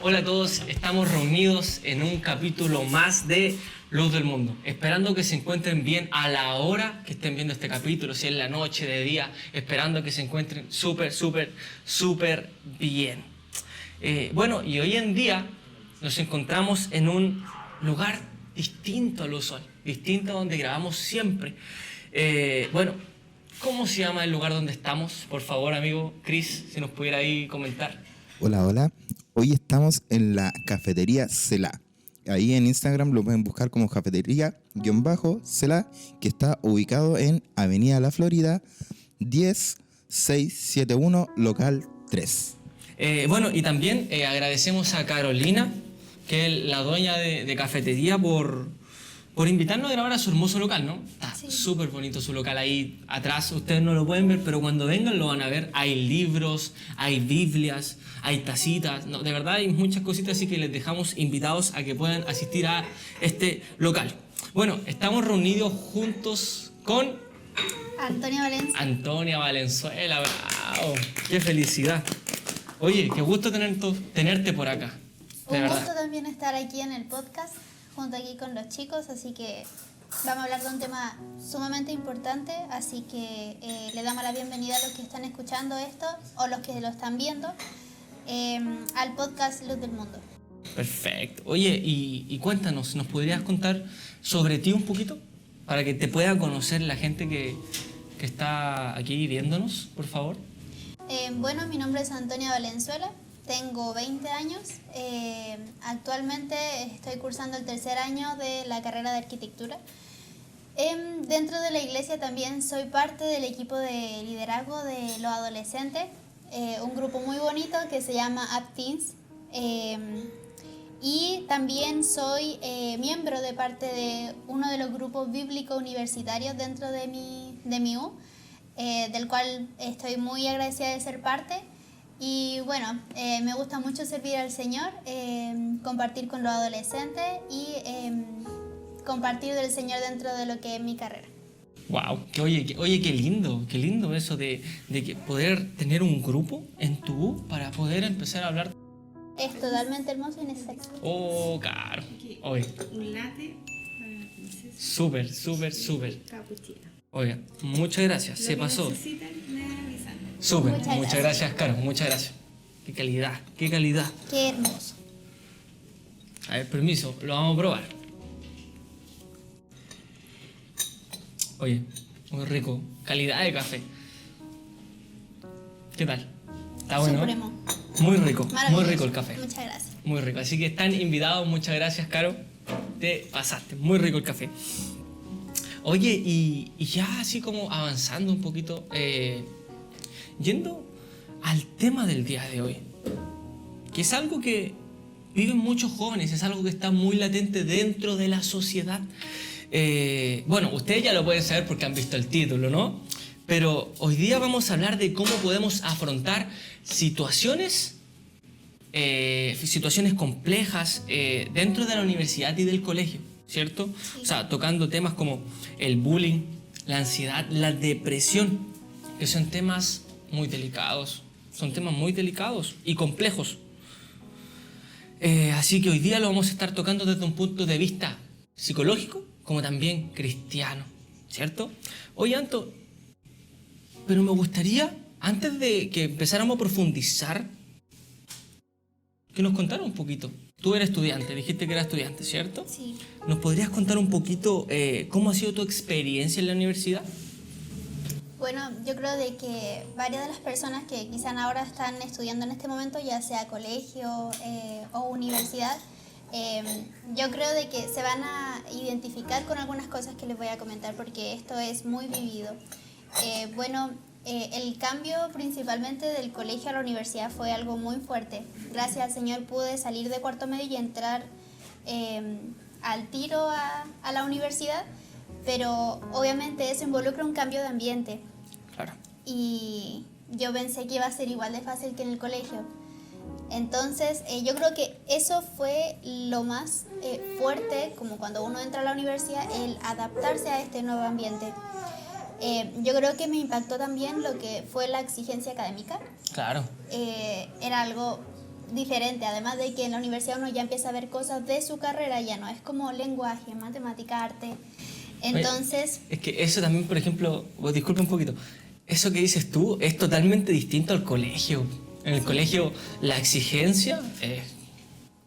Hola a todos, estamos reunidos en un capítulo más de Luz del Mundo, esperando que se encuentren bien a la hora que estén viendo este capítulo, si es la noche, de día, esperando que se encuentren súper bien. Y hoy en día nos encontramos en un lugar distinto al usual, distinto a donde grabamos siempre. ¿Cómo se llama el lugar donde estamos? Por favor, amigo Chris, si nos pudiera ahí comentar. Hola. Hoy estamos en la cafetería Cela. Ahí en Instagram lo pueden buscar como cafetería-Cela, que está ubicado en Avenida La Florida, 10671, local 3. Y también agradecemos a Carolina, que es la dueña de cafetería, por invitarnos a grabar a su hermoso local, ¿no? Está súper bonito su local ahí atrás. Ustedes no lo pueden ver, pero cuando vengan lo van a ver. Hay libros, hay Biblias, hay tacitas. No, de verdad hay muchas cositas, así que les dejamos invitados a que puedan asistir a este local. Bueno, estamos reunidos juntos con Antonia Valenzuela. ¡Bravo! ¡Qué felicidad! Oye, qué gusto tenerte por acá. Un gusto también estar aquí en el podcast, junto aquí con los chicos, así que vamos a hablar de un tema sumamente importante, así que le damos la bienvenida a los que están escuchando esto o los que lo están viendo al podcast Luz del Mundo. Perfecto. Oye, y cuéntanos, ¿nos podrías contar sobre ti un poquito? Para que te pueda conocer la gente que está aquí viéndonos, por favor. Mi nombre es Antonia Valenzuela. Tengo 20 años, actualmente estoy cursando el tercer año de la carrera de arquitectura. Dentro de la iglesia también soy parte del equipo de liderazgo de los adolescentes, un grupo muy bonito que se llama Up Teens. Y también soy miembro de parte de uno de los grupos bíblicos universitarios dentro de mi U, del cual estoy muy agradecida de ser parte. Y me gusta mucho servir al Señor, compartir con los adolescentes y compartir del Señor dentro de lo que es mi carrera. Wow, oye, qué lindo eso de que poder tener un grupo en tu U para poder empezar a hablar. Es totalmente hermoso y necesario. Oh, claro. Oye. Un latte para la princesa. Súper. Cappuccino. Oiga, muchas gracias, se pasó. Súper, muchas gracias, Caro, muchas gracias. Qué calidad. Qué hermoso. A ver, permiso, lo vamos a probar. Oye, muy rico, calidad de café. ¿Qué tal? Está bueno. Supremo. Muy rico el café. Muchas gracias. Muy rico, así que están invitados, muchas gracias, Caro. Te pasaste, muy rico el café. Oye, y ya así como avanzando un poquito, yendo al tema del día de hoy, que es algo que viven muchos jóvenes, es algo que está muy latente dentro de la sociedad. Ustedes ya lo pueden saber porque han visto el título, ¿no? Pero hoy día vamos a hablar de cómo podemos afrontar situaciones complejas dentro de la universidad y del colegio, ¿cierto? Sí. O sea, tocando temas como el bullying, la ansiedad, la depresión, que son temas muy delicados. Son temas muy delicados y complejos. Así que hoy día lo vamos a estar tocando desde un punto de vista psicológico como también cristiano, ¿cierto? Oye, Anto, pero me gustaría, antes de que empezáramos a profundizar, que nos contara un poquito. Tú eres estudiante, dijiste que eras estudiante, ¿cierto? Sí. ¿Nos podrías contar un poquito cómo ha sido tu experiencia en la universidad? Bueno, yo creo de que varias de las personas que quizás ahora están estudiando en este momento, ya sea colegio o universidad, yo creo de que se van a identificar con algunas cosas que les voy a comentar porque esto es muy vivido. El cambio principalmente del colegio a la universidad fue algo muy fuerte. Gracias al Señor pude salir de cuarto medio y entrar al tiro a la universidad, pero obviamente eso involucra un cambio de ambiente. Claro. Y yo pensé que iba a ser igual de fácil que en el colegio. Entonces, yo creo que eso fue lo más fuerte, como cuando uno entra a la universidad, el adaptarse a este nuevo ambiente. Yo creo que me impactó también lo que fue la exigencia académica. Claro. Era algo diferente, además de que en la universidad uno ya empieza a ver cosas de su carrera, ya no es como lenguaje, matemática, arte. Entonces... Es que eso también, por ejemplo, disculpa un poquito, eso que dices tú es totalmente distinto al colegio. En el colegio la exigencia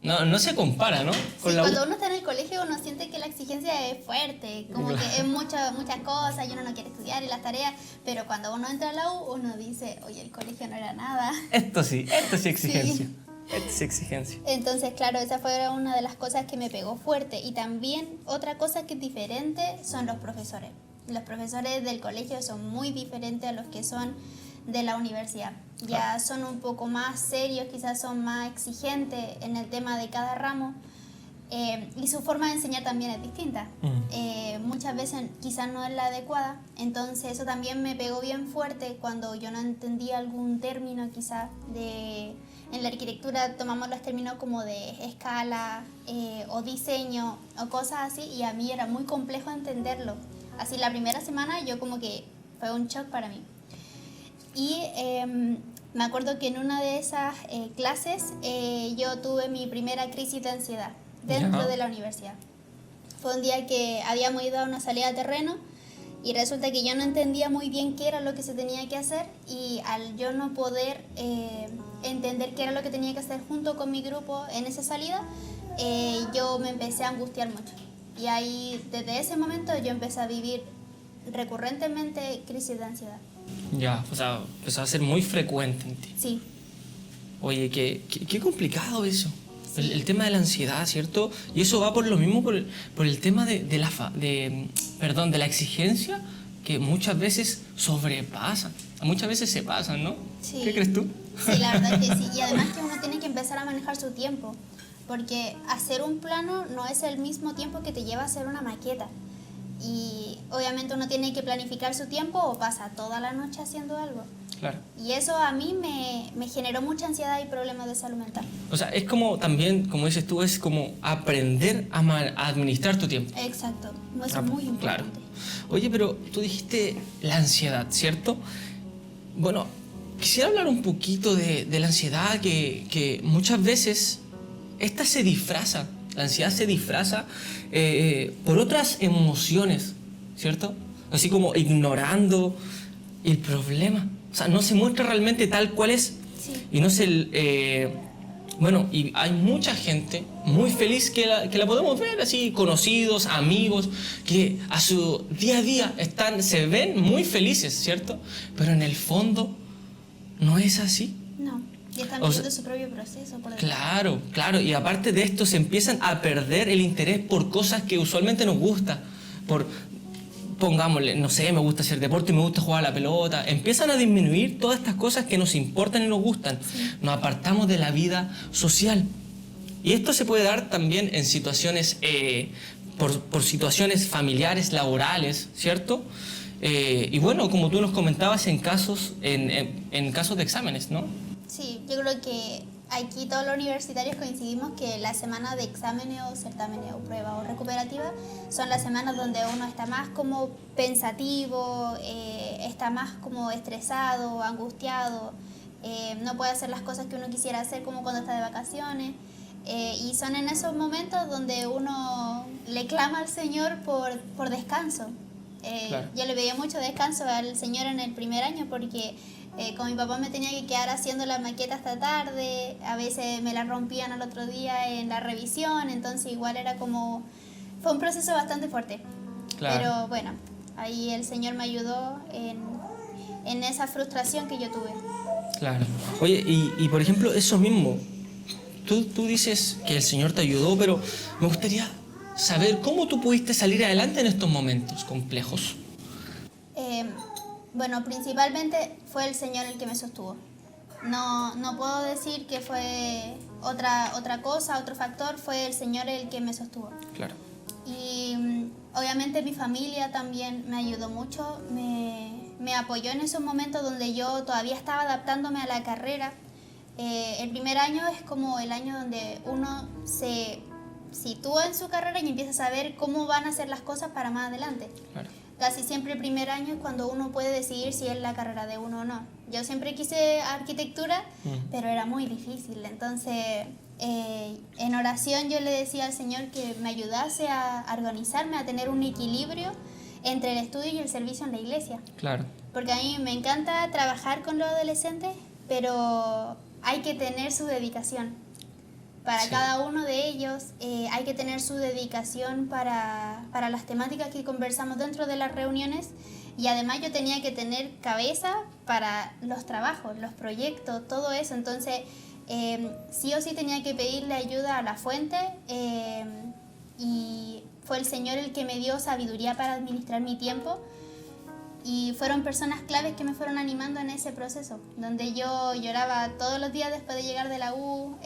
no se compara, ¿no? Sí, cuando uno está en el colegio uno siente que la exigencia es fuerte, como que es muchas cosas y uno no quiere estudiar y las tareas, pero cuando uno entra a la U uno dice, oye, el colegio no era nada. Esto sí exigencia. Sí. Esto sí exigencia. Entonces, claro, esa fue una de las cosas que me pegó fuerte. Y también otra cosa que es diferente son los profesores. Los profesores del colegio son muy diferentes a los que son de la universidad. Ya son un poco más serios, quizás son más exigentes en el tema de cada ramo. Y su forma de enseñar también es distinta. Muchas veces quizás no es la adecuada. Entonces eso también me pegó bien fuerte cuando yo no entendía algún término quizás de... En la arquitectura tomamos los términos como de escala o diseño o cosas así, y a mí era muy complejo entenderlo. Así la primera semana yo como que fue un shock para mí. Y me acuerdo que en una de esas clases yo tuve mi primera crisis de ansiedad dentro de la universidad. Fue un día que habíamos ido a una salida de terreno y resulta que yo no entendía muy bien qué era lo que se tenía que hacer, y al yo no poder entender qué era lo que tenía que hacer junto con mi grupo en esa salida, yo me empecé a angustiar mucho. Y ahí, desde ese momento, yo empecé a vivir recurrentemente crisis de ansiedad. Ya, o sea, empezó a ser muy frecuente en ti. Sí. Oye, qué complicado eso. El tema de la ansiedad, ¿cierto? Y eso va por lo mismo, por el tema de la exigencia, que muchas veces sobrepasan. Muchas veces se pasan, ¿no? Sí. ¿Qué crees tú? Sí, la verdad es que sí. Y además que uno tiene que empezar a manejar su tiempo, porque hacer un plano no es el mismo tiempo que te lleva a hacer una maqueta. Y obviamente uno tiene que planificar su tiempo o pasa toda la noche haciendo algo. Claro. Y eso a mí me generó mucha ansiedad y problemas de salud mental. O sea, es como también, como dices tú, es como aprender a administrar tu tiempo. Exacto, eso es muy importante. Claro. Oye, pero tú dijiste la ansiedad, ¿cierto? Bueno, quisiera hablar un poquito de la ansiedad, que muchas veces esta se disfraza, la ansiedad se disfraza por otras emociones, ¿cierto? Así como ignorando el problema. O sea, no se muestra realmente tal cual es. Sí. Y no se... bueno, y hay mucha gente muy feliz que la podemos ver, así, conocidos, amigos, que a su día a día se ven muy felices, ¿cierto? Pero en el fondo no es así. No, y están viviendo su propio proceso. Por Claro, claro. Y aparte de esto, se empiezan a perder el interés por cosas que usualmente nos gusta. Pongámosle, no sé, me gusta hacer deporte y me gusta jugar a la pelota. Empiezan a disminuir todas estas cosas que nos importan y nos gustan. Sí. Nos apartamos de la vida social. Y esto se puede dar también en situaciones, por situaciones familiares, laborales, ¿cierto? Y bueno, como tú nos comentabas, en casos de exámenes, ¿no? Sí, yo creo que aquí todos los universitarios coincidimos que las semanas de exámenes o certámenes o pruebas o recuperativas son las semanas donde uno está más como pensativo, está más como estresado, angustiado, no puede hacer las cosas que uno quisiera hacer como cuando está de vacaciones, y son en esos momentos donde uno le clama al Señor por descanso. Claro. Yo le pedía mucho descanso al Señor en el primer año porque con mi papá me tenía que quedar haciendo la maqueta hasta tarde, a veces me la rompían al otro día en la revisión, entonces igual era como... Fue un proceso bastante fuerte. Claro. Pero bueno, ahí el Señor me ayudó en esa frustración que yo tuve. Claro. Oye, y por ejemplo, eso mismo, tú dices que el Señor te ayudó, pero me gustaría saber cómo tú pudiste salir adelante en estos momentos complejos. Bueno, principalmente fue el Señor el que me sostuvo. No puedo decir que fue otra cosa, otro factor, fue el Señor el que me sostuvo. Claro. Y obviamente mi familia también me ayudó mucho, me apoyó en esos momentos donde yo todavía estaba adaptándome a la carrera. El primer año es como el año donde uno se sitúa en su carrera y empieza a saber cómo van a ser las cosas para más adelante. Claro. Casi siempre el primer año es cuando uno puede decidir si es la carrera de uno o no. Yo siempre quise arquitectura, pero era muy difícil. Entonces, en oración yo le decía al Señor que me ayudase a organizarme, a tener un equilibrio entre el estudio y el servicio en la iglesia. Claro. Porque a mí me encanta trabajar con los adolescentes, pero hay que tener su dedicación. Para Sí. cada uno de ellos hay que tener su dedicación para las temáticas que conversamos dentro de las reuniones, y además yo tenía que tener cabeza para los trabajos, los proyectos, todo eso. Entonces sí o sí tenía que pedirle ayuda a la fuente, y fue el Señor el que me dio sabiduría para administrar mi tiempo. Y fueron personas claves que me fueron animando en ese proceso, donde yo lloraba todos los días después de llegar de la U,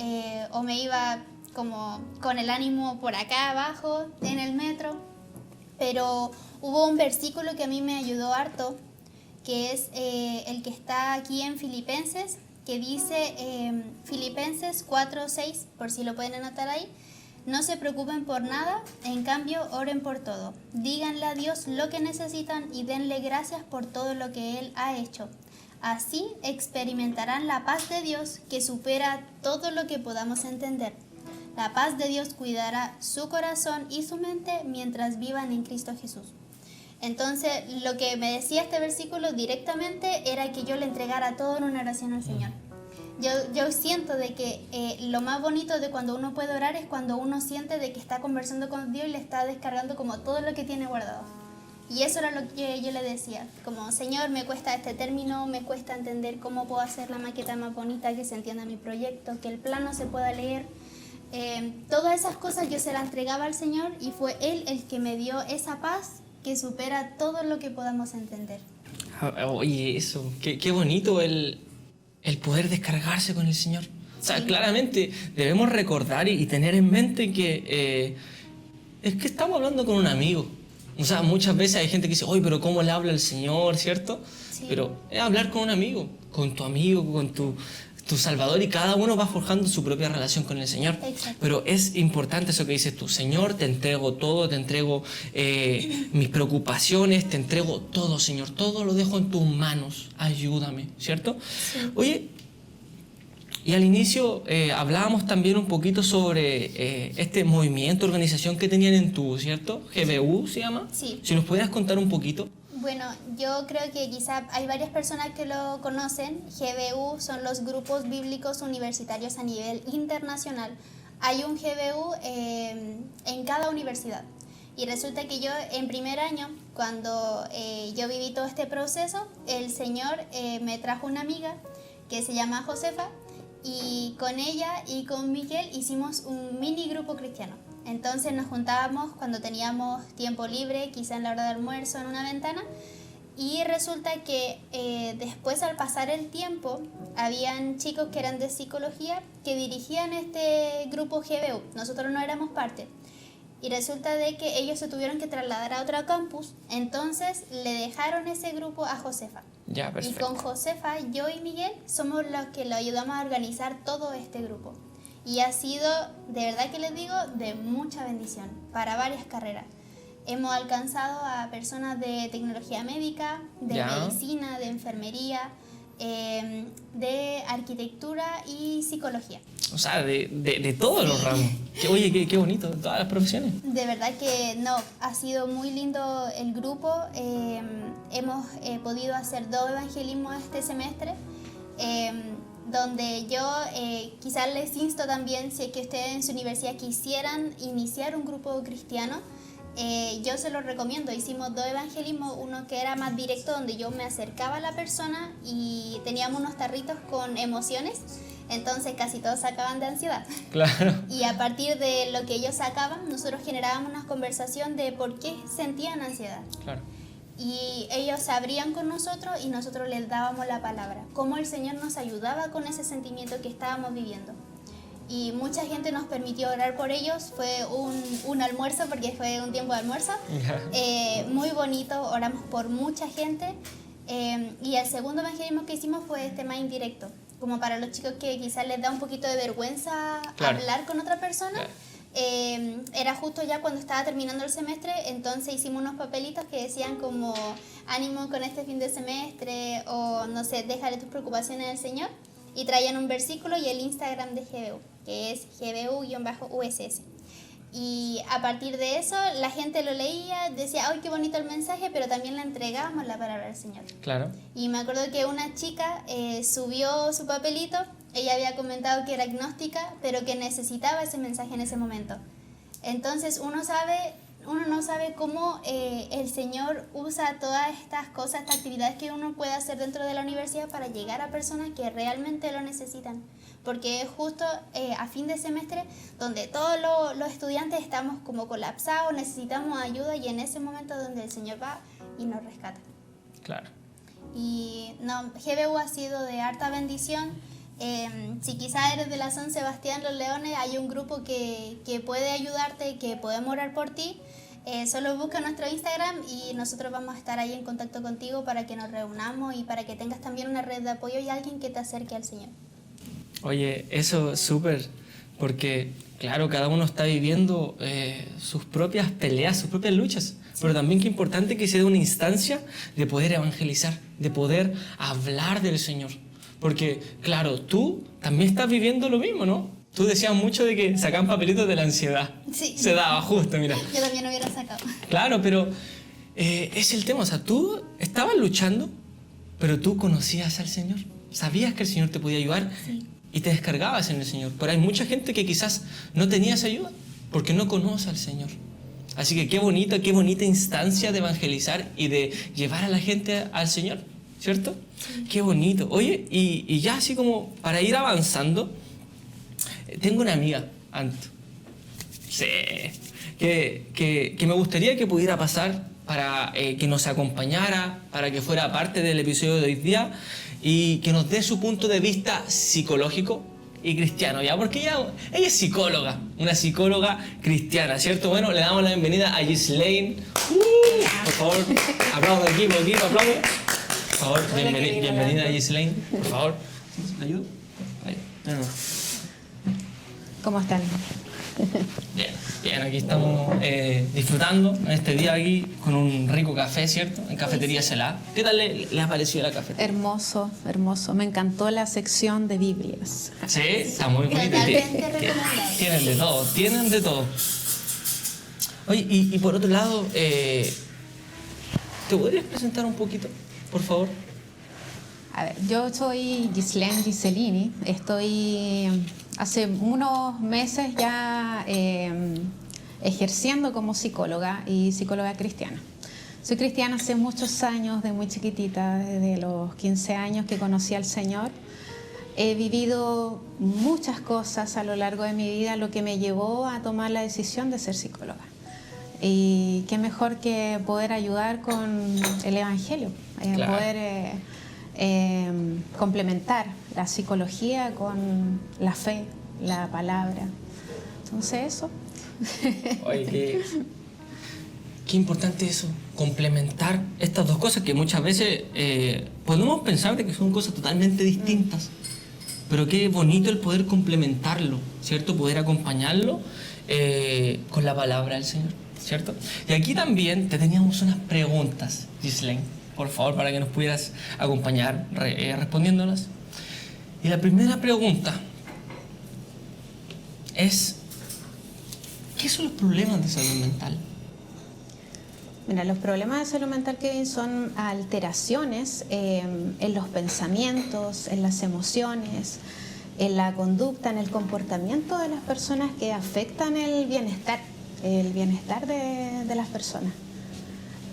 o me iba como con el ánimo por acá abajo en el metro. Pero hubo un versículo que a mí me ayudó harto, que es el que está aquí en Filipenses, que dice Filipenses 4:6, por si lo pueden anotar ahí. No se preocupen por nada, en cambio oren por todo. Díganle a Dios lo que necesitan y denle gracias por todo lo que Él ha hecho. Así experimentarán la paz de Dios que supera todo lo que podamos entender. La paz de Dios cuidará su corazón y su mente mientras vivan en Cristo Jesús. Entonces, lo que me decía este versículo directamente era que yo le entregara todo en una oración al Señor. Yo siento de que lo más bonito de cuando uno puede orar es cuando uno siente de que está conversando con Dios y le está descargando como todo lo que tiene guardado. Y eso era lo que yo le decía, como Señor, me cuesta este término, me cuesta entender cómo puedo hacer la maqueta más bonita, que se entienda mi proyecto, que el plano se pueda leer. Todas esas cosas yo se las entregaba al Señor y fue Él el que me dio esa paz que supera todo lo que podamos entender. Oye, eso, qué bonito el poder descargarse con el Señor. O sea, Sí. claramente debemos recordar y tener en mente que es que estamos hablando con un amigo. O sea, muchas veces hay gente que dice, oye, pero ¿cómo le habla el Señor, cierto? Sí. Pero es hablar con un amigo, con tu Salvador, y cada uno va forjando su propia relación con el Señor. Exacto. Pero es importante eso que dices tú, Señor, te entrego todo, te entrego mis preocupaciones, te entrego todo, Señor, todo lo dejo en tus manos, ayúdame, ¿cierto? Sí. Oye, y al inicio hablábamos también un poquito sobre este movimiento, organización que tenían en tu, ¿cierto? GBU se llama. Sí. Si nos pudieras contar un poquito. Bueno, yo creo que quizá hay varias personas que lo conocen. GBU son los grupos bíblicos universitarios a nivel internacional. Hay un GBU en cada universidad. Y resulta que yo en primer año, cuando yo viví todo este proceso, el Señor me trajo una amiga que se llama Josefa, y con ella y con Miguel hicimos un mini grupo cristiano. Entonces nos juntábamos cuando teníamos tiempo libre, quizá en la hora de almuerzo, en una ventana, y resulta que después, al pasar el tiempo, habían chicos que eran de psicología que dirigían este grupo GBU. Nosotros no éramos parte. Y resulta de que ellos se tuvieron que trasladar a otro campus, entonces le dejaron ese grupo a Josefa. Ya, Y perfecto. con Josefa, yo y Miguel somos los que lo ayudamos a organizar todo este grupo. Y ha sido, de verdad que les digo, de mucha bendición para varias carreras. Hemos alcanzado a personas de tecnología médica, de Ya. medicina, de enfermería, de arquitectura y psicología. O sea, de todos los ramos. Oye, qué bonito, de todas las profesiones. De verdad que no, ha sido muy lindo el grupo. Hemos podido hacer 2 evangelismos este semestre, donde yo quizás les insto también, si es que ustedes en su universidad quisieran iniciar un grupo cristiano, yo se los recomiendo. Hicimos 2 evangelismos, uno que era más directo, donde yo me acercaba a la persona y teníamos unos tarritos con emociones, entonces casi todos sacaban de ansiedad. Claro. Y a partir de lo que ellos sacaban, nosotros generábamos una conversación de por qué sentían ansiedad. Claro. Y ellos se abrían con nosotros y nosotros les dábamos la palabra, cómo el Señor nos ayudaba con ese sentimiento que estábamos viviendo. Y mucha gente nos permitió orar por ellos. Fue un almuerzo, porque fue un tiempo de almuerzo. Muy bonito, oramos por mucha gente. Y el segundo evangelismo que hicimos fue este más indirecto, como para los chicos que quizás les da un poquito de vergüenza Claro. hablar con otra persona. Claro. era justo ya cuando estaba terminando el semestre, entonces hicimos unos papelitos que decían como ánimo con este fin de semestre o no sé, déjale tus preocupaciones al Señor, y traían un versículo y el Instagram de GBU, que es GBU-USS. Y a partir de eso la gente lo leía, decía, ¡ay, qué bonito el mensaje!, pero también le entregábamos la palabra al Señor. Claro. Y me acuerdo que una chica subió su papelito, ella había comentado que era agnóstica, pero que necesitaba ese mensaje en ese momento. Entonces uno no sabe cómo el Señor usa todas estas cosas, estas actividades que uno puede hacer dentro de la universidad para llegar a personas que realmente lo necesitan. Porque es justo a fin de semestre donde todos los estudiantes estamos como colapsados, necesitamos ayuda, y en ese momento donde el Señor va y nos rescata. Claro. Y no, GBU ha sido de harta bendición. Si quizás eres de la San Sebastián Los Leones, hay un grupo que puede ayudarte, que podemos orar por ti. Solo busca nuestro Instagram y nosotros vamos a estar ahí en contacto contigo para que nos reunamos y para que tengas también una red de apoyo y alguien que te acerque al Señor. Oye, eso es súper, porque claro, cada uno está viviendo sus propias peleas, sus propias luchas, pero también qué importante que se dé una instancia de poder evangelizar, de poder hablar del Señor. Porque, claro, tú también estás viviendo lo mismo, ¿no? Tú decías mucho de que sacaban papelitos de la ansiedad. Sí. Se daba justo, mira. Yo también hubiera sacado. Claro, pero es el tema. O sea, tú estabas luchando, pero tú conocías al Señor. Sabías que el Señor te podía ayudar, Sí. y te descargabas en el Señor. Pero hay mucha gente que quizás no tenía esa ayuda porque no conoce al Señor. Así que qué bonita instancia de evangelizar y de llevar a la gente al Señor, ¿cierto? Sí. Qué bonito. Oye, y ya así como para ir avanzando, tengo una amiga, Anto. Sí. Que me gustaría que pudiera pasar para que nos acompañara, para que fuera parte del episodio de hoy día y que nos dé su punto de vista psicológico y cristiano, ¿ya? Porque ella es psicóloga, una psicóloga cristiana, ¿cierto? Bueno, le damos la bienvenida a Ghislaine. Por favor, aplaudo equipo, aplaudo. Por favor, bienvenida a Ghislaine, por favor. ¿Me ayudo? Ahí. No. ¿Cómo están? Bien, aquí estamos disfrutando en este día aquí con un rico café, ¿cierto? En Cafetería Selah. ¿Qué tal le ha parecido la cafetería? Hermoso, hermoso. Me encantó la sección de Biblias. Sí, está muy bonita. Totalmente recomendado. Tienen de todo. Oye, y por otro lado, ¿te podrías presentar un poquito, por favor? A ver, yo soy Ghislaine Gisellini. Estoy hace unos meses ya ejerciendo como psicóloga y psicóloga cristiana. Soy cristiana hace muchos años, de muy chiquitita, desde los 15 años que conocí al Señor. He vivido muchas cosas a lo largo de mi vida, lo que me llevó a tomar la decisión de ser psicóloga. Y qué mejor que poder ayudar con el Evangelio, Claro. poder complementar la psicología con la fe, la palabra. Entonces eso. Oye, qué importante eso, complementar estas dos cosas que muchas veces podemos pensar de que son cosas totalmente distintas, pero qué bonito el poder complementarlo, ¿cierto? Poder acompañarlo con la palabra del Señor, ¿cierto? Y aquí también te teníamos unas preguntas, Ghislaine, por favor, para que nos pudieras acompañar respondiéndolas. Y la primera pregunta es, ¿qué son los problemas de salud mental? Mira, los problemas de salud mental, Kevin, son alteraciones en los pensamientos, en las emociones, en la conducta, en el comportamiento de las personas que afectan el bienestar de las personas.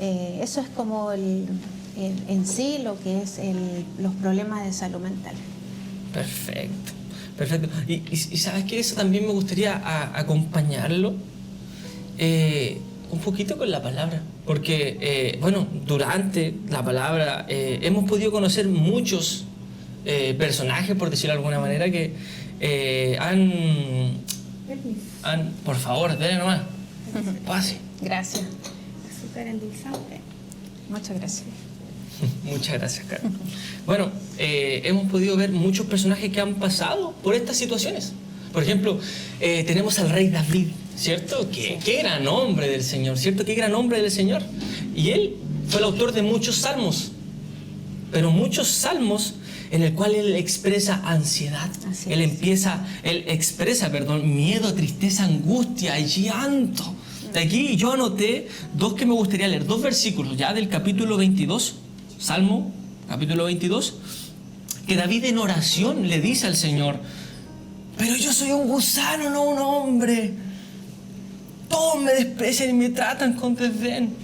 Eso es como en sí lo que es los problemas de salud mental. Perfecto. Y sabes que eso también me gustaría acompañarlo un poquito con la palabra. Porque, durante la palabra hemos podido conocer muchos personajes, por decirlo de alguna manera, que han... Por favor, denle nomás. Pase. Gracias. Azúcar endulzante. Muchas gracias. Muchas gracias, Carlos. Bueno, hemos podido ver muchos personajes que han pasado por estas situaciones. Por ejemplo, tenemos al rey David, ¿cierto? Qué gran hombre del Señor, ¿cierto? Qué gran hombre del Señor. Y él fue el autor de muchos salmos, pero muchos salmos en el cual él expresa ansiedad. Él expresa miedo, tristeza, angustia, llanto. De aquí yo anoté dos que me gustaría leer, dos versículos ya del capítulo 22, Salmo, capítulo 22, que David en oración le dice al Señor: pero yo soy un gusano, no un hombre. Todos me desprecian y me tratan con desdén.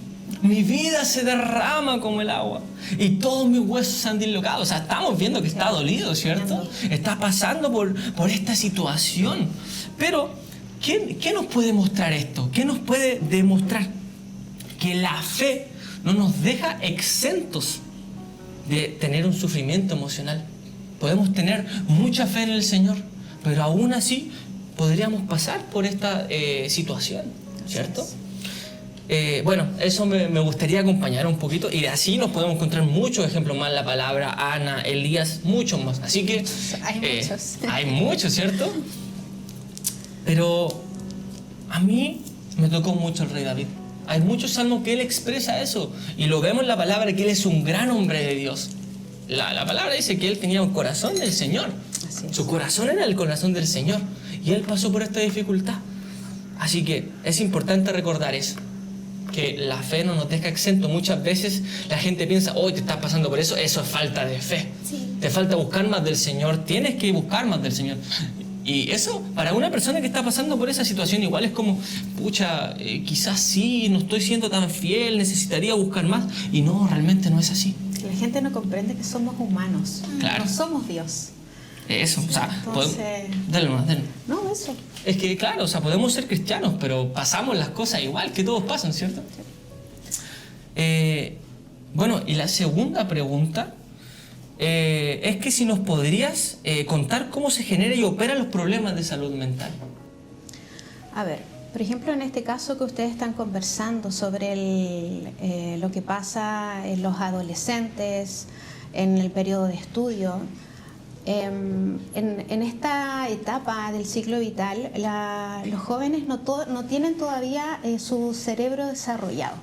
Mi vida se derrama como el agua y todos mis huesos se han dislocado. O sea, estamos viendo que está dolido, ¿cierto? Está pasando por esta situación. Pero, ¿qué nos puede mostrar esto? ¿Qué nos puede demostrar? Que la fe no nos deja exentos de tener un sufrimiento emocional. Podemos tener mucha fe en el Señor, pero aún así podríamos pasar por esta situación, ¿cierto? Bueno, eso me gustaría acompañar un poquito, y de así nos podemos encontrar muchos ejemplos más, la palabra, Ana, Elías, muchos más. Así que hay muchos, ¿cierto? Pero a mí me tocó mucho el rey David. Hay muchos salmos que él expresa eso, y lo vemos en la palabra, que él es un gran hombre de Dios. La palabra dice que él tenía un corazón del Señor. Su corazón era el corazón del Señor, y él pasó por esta dificultad. Así que es importante recordar eso, que la fe no nos deja exento. Muchas veces la gente piensa: hoy te estás pasando por eso, eso es falta de fe. Sí. Te falta buscar más del Señor, tienes que buscar más del Señor. Y eso, para una persona que está pasando por esa situación, igual es como: pucha, quizás sí, no estoy siendo tan fiel, necesitaría buscar más. Y no, realmente no es así. La gente no comprende que somos humanos, claro. No somos Dios. Eso, o sea, entonces... dale más. No, eso. Es que, claro, o sea, podemos ser cristianos, pero pasamos las cosas igual que todos pasan, ¿cierto? Bueno, y la segunda pregunta es que si nos podrías contar cómo se genera y operan los problemas de salud mental. A ver, por ejemplo, en este caso que ustedes están conversando sobre lo que pasa en los adolescentes, en el periodo de estudio. En esta etapa del ciclo vital, los jóvenes no tienen todavía su cerebro desarrollado.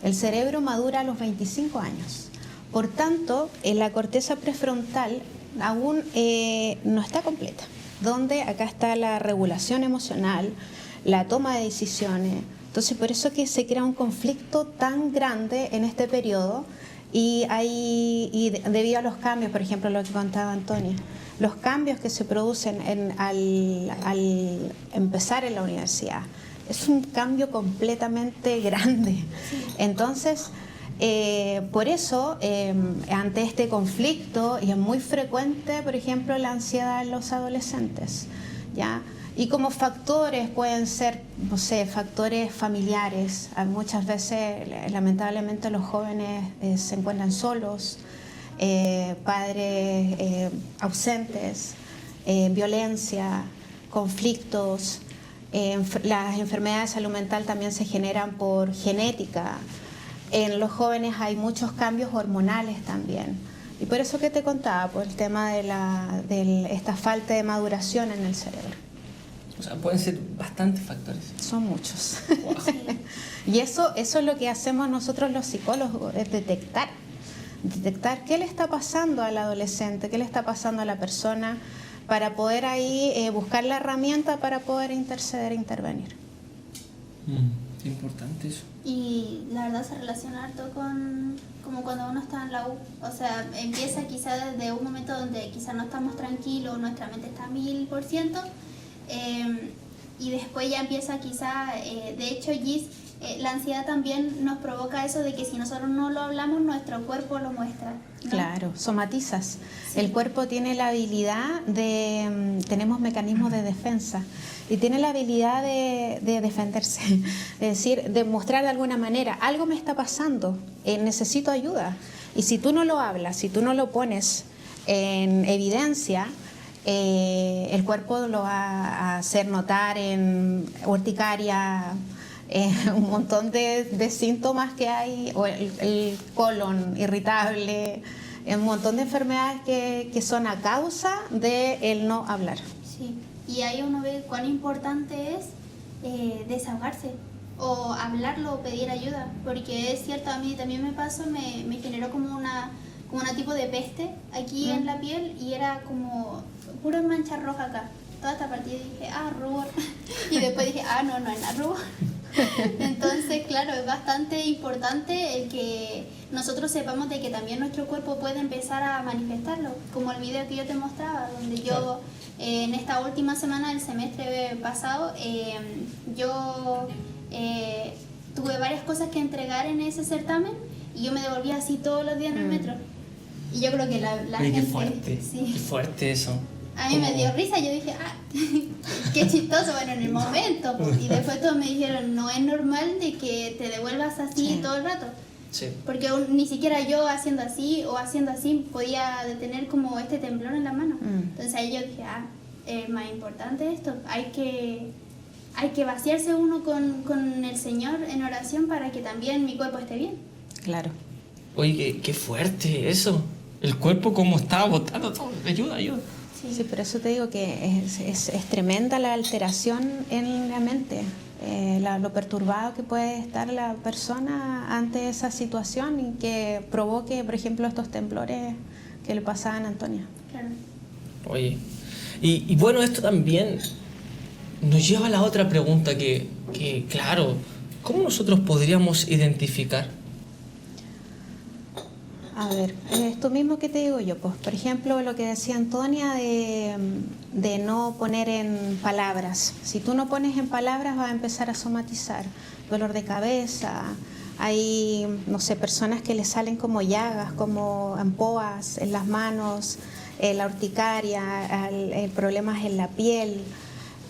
El cerebro madura a los 25 años. Por tanto, la corteza prefrontal aún no está completa, donde acá está la regulación emocional, la toma de decisiones. Entonces, por eso que se crea un conflicto tan grande en este periodo. Y debido a los cambios, por ejemplo, lo que contaba Antonia, los cambios que se producen al empezar en la universidad, es un cambio completamente grande. Entonces, por eso, ante este conflicto, y es muy frecuente, por ejemplo, la ansiedad en los adolescentes, ¿ya? Y como factores pueden ser, no sé, factores familiares. Muchas veces, lamentablemente, los jóvenes se encuentran solos, padres ausentes, violencia, conflictos. Las enfermedades de salud mental también se generan por genética. En los jóvenes hay muchos cambios hormonales también. Y por eso que te contaba, por el tema de esta falta de maduración en el cerebro. O sea, pueden ser bastantes factores. Son muchos. Wow. Y eso es lo que hacemos nosotros los psicólogos, es detectar qué le está pasando al adolescente, qué le está pasando a la persona, para poder ahí buscar la herramienta para poder interceder e intervenir. Qué importante eso. Y la verdad se relaciona harto con como cuando uno está en la U. O sea, empieza quizá desde un momento donde quizá no estamos tranquilos, nuestra mente está 1000%. Y después ya empieza quizá, de hecho, Gis, la ansiedad también nos provoca eso de que si nosotros no lo hablamos, nuestro cuerpo lo muestra, ¿no? Claro, somatizas. Sí. El cuerpo tiene la habilidad tenemos mecanismos de defensa, y tiene la habilidad de defenderse, es decir, de mostrar de alguna manera: algo me está pasando, necesito ayuda. Y si tú no lo hablas, si tú no lo pones en evidencia, el cuerpo lo va a hacer notar en urticaria, un montón de síntomas que hay, o el colon irritable, un montón de enfermedades que son a causa de el no hablar. Sí, y ahí uno ve cuán importante es desahogarse o hablarlo o pedir ayuda, porque es cierto, a mí también me pasó, me generó como una tipo de peste aquí en la piel y era como pura mancha roja acá, toda esta partida, y dije, rubor, y después dije, no es nada rubor. Entonces, claro, es bastante importante el que nosotros sepamos de que también nuestro cuerpo puede empezar a manifestarlo, como el video que yo te mostraba, donde yo en esta última semana del semestre pasado, yo tuve varias cosas que entregar en ese certamen y yo me devolvía así todos los días en el metro. Y yo creo que la gente... Qué fuerte, sí. qué fuerte eso. A mí me dio risa, yo dije, qué chistoso, bueno, en el momento. Y después todos me dijeron, no es normal de que te devuelvas así todo el rato. Sí. Porque ni siquiera yo haciendo así podía detener como este temblor en la mano. Entonces ahí yo dije, es más importante esto. Hay que vaciarse uno con el Señor en oración para que también mi cuerpo esté bien. Claro. Oye, qué fuerte eso. El cuerpo como está botando todo. Ayuda. Sí, por eso te digo que es tremenda la alteración en la mente, lo perturbado que puede estar la persona ante esa situación y que provoque, por ejemplo, estos temblores que le pasaban a Antonia. Claro. Oye, y bueno, esto también nos lleva a la otra pregunta que claro, ¿cómo nosotros podríamos identificar? A ver, esto mismo que te digo yo, pues por ejemplo lo que decía Antonia de no poner en palabras. Si tú no pones en palabras vas a empezar a somatizar dolor de cabeza. Hay, no sé, personas que les salen como llagas, como ampollas en las manos, la urticaria, el problemas en la piel.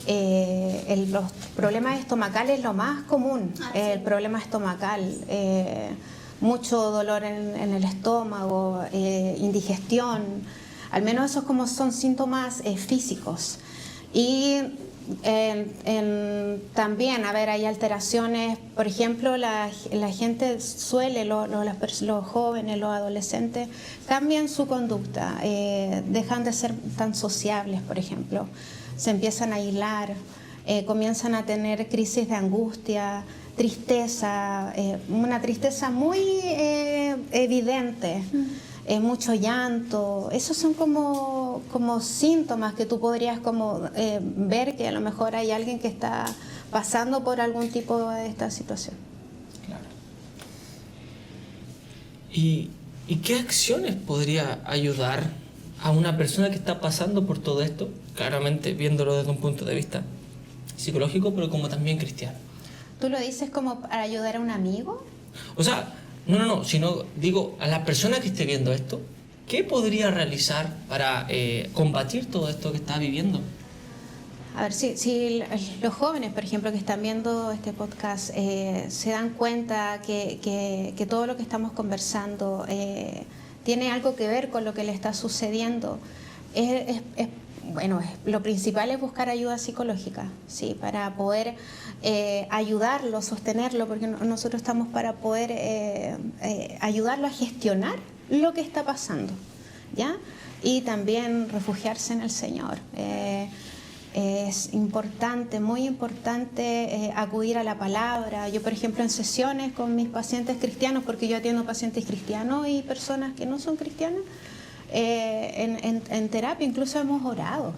Los problemas estomacales es lo más común, el problema estomacal. Mucho dolor en el estómago, indigestión, al menos esos como son síntomas físicos. Y también, a ver, hay alteraciones, por ejemplo, la gente suele, los jóvenes, los adolescentes, cambian su conducta, dejan de ser tan sociables, por ejemplo, se empiezan a aislar, comienzan a tener crisis de angustia, tristeza, una tristeza muy evidente, mucho llanto. Esos son como síntomas que tú podrías ver que a lo mejor hay alguien que está pasando por algún tipo de esta situación. Claro. ¿Y qué acciones podría ayudar a una persona que está pasando por todo esto? Claramente viéndolo desde un punto de vista psicológico, pero como también cristiano. ¿Tú lo dices como para ayudar a un amigo? O sea, no, sino digo, a la persona que esté viendo esto, ¿qué podría realizar para combatir todo esto que está viviendo? A ver, si los jóvenes, por ejemplo, que están viendo este podcast, se dan cuenta que todo lo que estamos conversando tiene algo que ver con lo que le está sucediendo, lo principal es buscar ayuda psicológica, sí, para poder ayudarlo, sostenerlo, porque nosotros estamos para poder ayudarlo a gestionar lo que está pasando, ¿ya? Y también refugiarse en el Señor. Es importante, muy importante acudir a la palabra. Yo, por ejemplo, en sesiones con mis pacientes cristianos, porque yo atiendo pacientes cristianos y personas que no son cristianas, en terapia incluso hemos orado,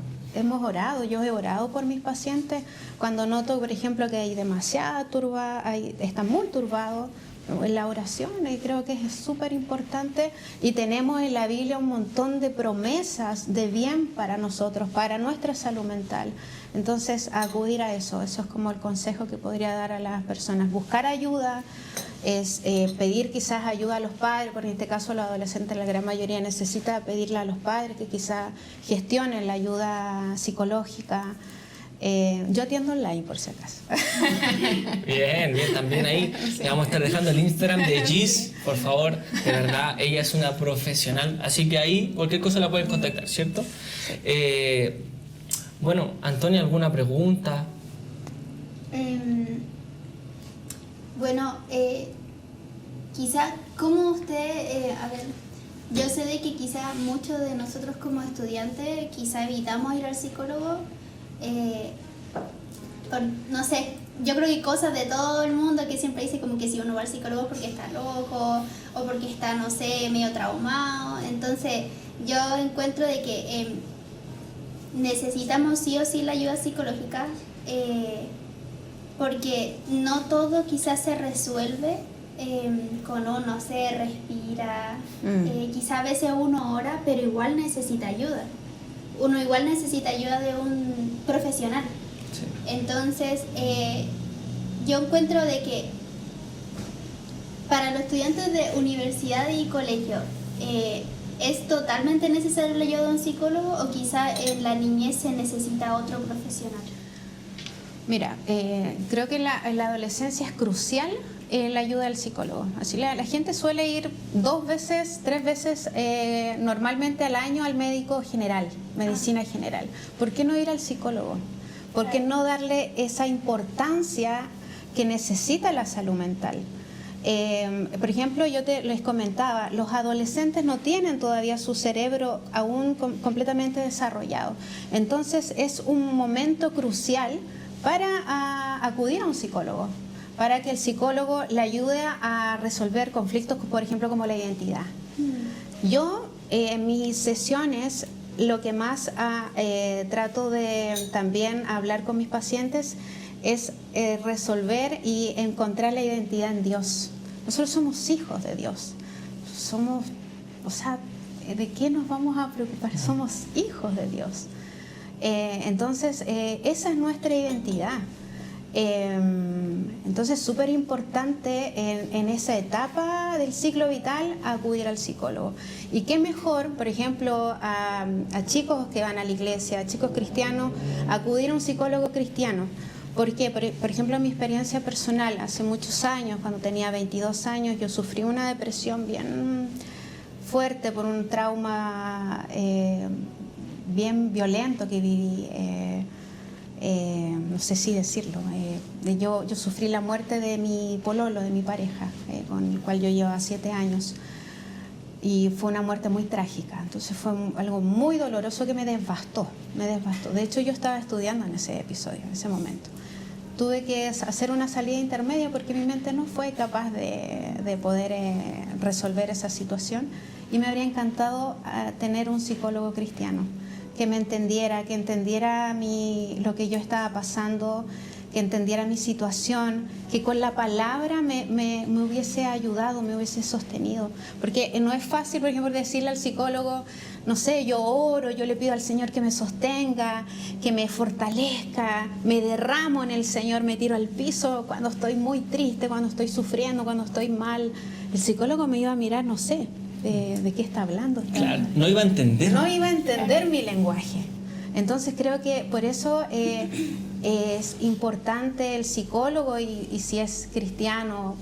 yo he orado por mis pacientes cuando noto, por ejemplo, que hay demasiada turba, están muy turbados en la oración, y creo que es súper importante, y tenemos en la Biblia un montón de promesas de bien para nosotros, para nuestra salud mental. Entonces, acudir a eso es como el consejo que podría dar a las personas. Buscar ayuda es pedir quizás ayuda a los padres, porque en este caso los adolescentes, la gran mayoría necesita pedirle a los padres que quizás gestionen la ayuda psicológica. Yo atiendo online, por si acaso. Bien, también ahí le vamos a estar dejando el Instagram de Gis, por favor, de verdad, ella es una profesional, así que ahí cualquier cosa la pueden contactar, ¿cierto? Bueno, Antonia, ¿alguna pregunta? Quizás, ¿cómo usted, yo sé de que quizás muchos de nosotros como estudiantes quizás evitamos ir al psicólogo, no sé, yo creo que cosas de todo el mundo que siempre dice como que si uno va al psicólogo es porque está loco o porque está, no sé, medio traumado. Entonces yo encuentro de que necesitamos sí o sí la ayuda psicológica, porque no todo quizás se resuelve con uno se respira, quizá a veces uno ora, pero igual necesita ayuda. Uno igual necesita ayuda de un profesional. Sí. Entonces, yo encuentro de que para los estudiantes de universidad y colegio, ¿es totalmente necesario la ayuda de un psicólogo o quizá en la niñez se necesita otro profesional? Mira, creo que en la adolescencia es crucial la ayuda del psicólogo. Así la gente suele ir 2 veces, 3 veces normalmente al año al médico general, medicina general. ¿Por qué no ir al psicólogo? ¿Por qué no darle esa importancia que necesita la salud mental? Por ejemplo, yo les comentaba, los adolescentes no tienen todavía su cerebro aún completamente desarrollado. Entonces es un momento crucial para acudir a un psicólogo, para que el psicólogo le ayude a resolver conflictos, por ejemplo, como la identidad. Yo, en mis sesiones, lo que más trato de también hablar con mis pacientes es resolver y encontrar la identidad en Dios. Nosotros somos hijos de Dios. ¿De qué nos vamos a preocupar? Somos hijos de Dios. Entonces, esa es nuestra identidad. Entonces, súper importante en esa etapa del ciclo vital acudir al psicólogo. Y qué mejor, por ejemplo, a chicos que van a la iglesia, a chicos cristianos, acudir a un psicólogo cristiano. Porque, por ejemplo, en mi experiencia personal, hace muchos años, cuando tenía 22 años, yo sufrí una depresión bien fuerte por un trauma bien violento que viví. No sé si decirlo, yo sufrí la muerte de mi pololo, de mi pareja, con el cual yo llevaba 7 años, y fue una muerte muy trágica. Entonces fue algo muy doloroso que me devastó. De hecho, yo estaba estudiando en ese episodio, en ese momento. Tuve que hacer una salida intermedia porque mi mente no fue capaz de poder resolver esa situación, y me habría encantado tener un psicólogo cristiano que me entendiera, que entendiera lo que yo estaba pasando, que entendiera mi situación, que con la palabra me hubiese ayudado, me hubiese sostenido. Porque no es fácil, por ejemplo, decirle al psicólogo, no sé, yo oro, yo le pido al Señor que me sostenga, que me fortalezca, me derramo en el Señor, me tiro al piso cuando estoy muy triste, cuando estoy sufriendo, cuando estoy mal. El psicólogo me iba a mirar, no sé, ¿de qué está hablando? Claro, no iba a entender. No iba a entender mi lenguaje. Entonces creo que por eso es importante el psicólogo, y si es cristiano,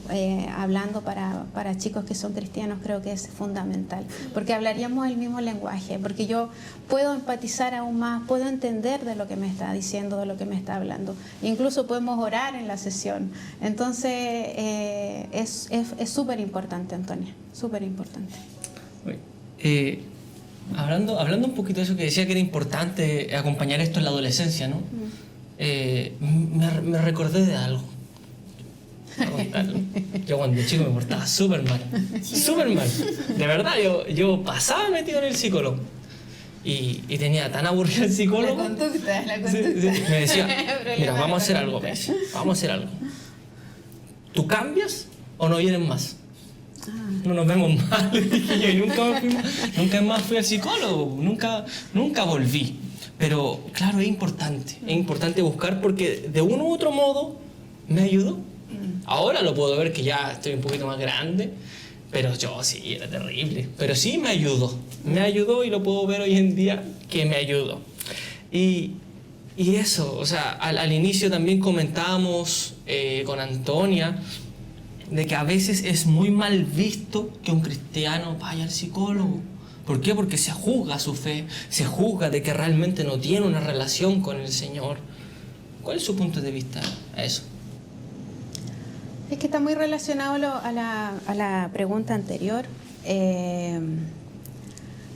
hablando para chicos que son cristianos, creo que es fundamental, porque hablaríamos el mismo lenguaje, porque yo puedo empatizar aún más, puedo entender de lo que me está diciendo, de lo que me está hablando. Incluso podemos orar en la sesión. Entonces es súper importante, Antonia, súper importante. Hablando un poquito de eso que decía que era importante acompañar esto en la adolescencia, ¿no? Me recordé de algo. Yo cuando chico me portaba súper mal. De verdad, yo pasaba metido en el psicólogo. Y tenía tan aburrido el psicólogo. La conducta. Sí, me decía, mira, vamos a hacer algo, ¿Tú cambias o no vienes más? No nos vemos mal. Y nunca más fui al psicólogo, nunca volví. Pero claro, es importante buscar, porque de uno u otro modo me ayudó. Ahora lo puedo ver que ya estoy un poquito más grande, pero yo sí, era terrible. Pero sí me ayudó y lo puedo ver hoy en día que me ayudó. Y eso, o sea, al inicio también comentábamos con Antonia, de que a veces es muy mal visto que un cristiano vaya al psicólogo. ¿Por qué? Porque se juzga su fe, se juzga de que realmente no tiene una relación con el Señor. ¿Cuál es su punto de vista a eso? Es que está muy relacionado a la pregunta anterior.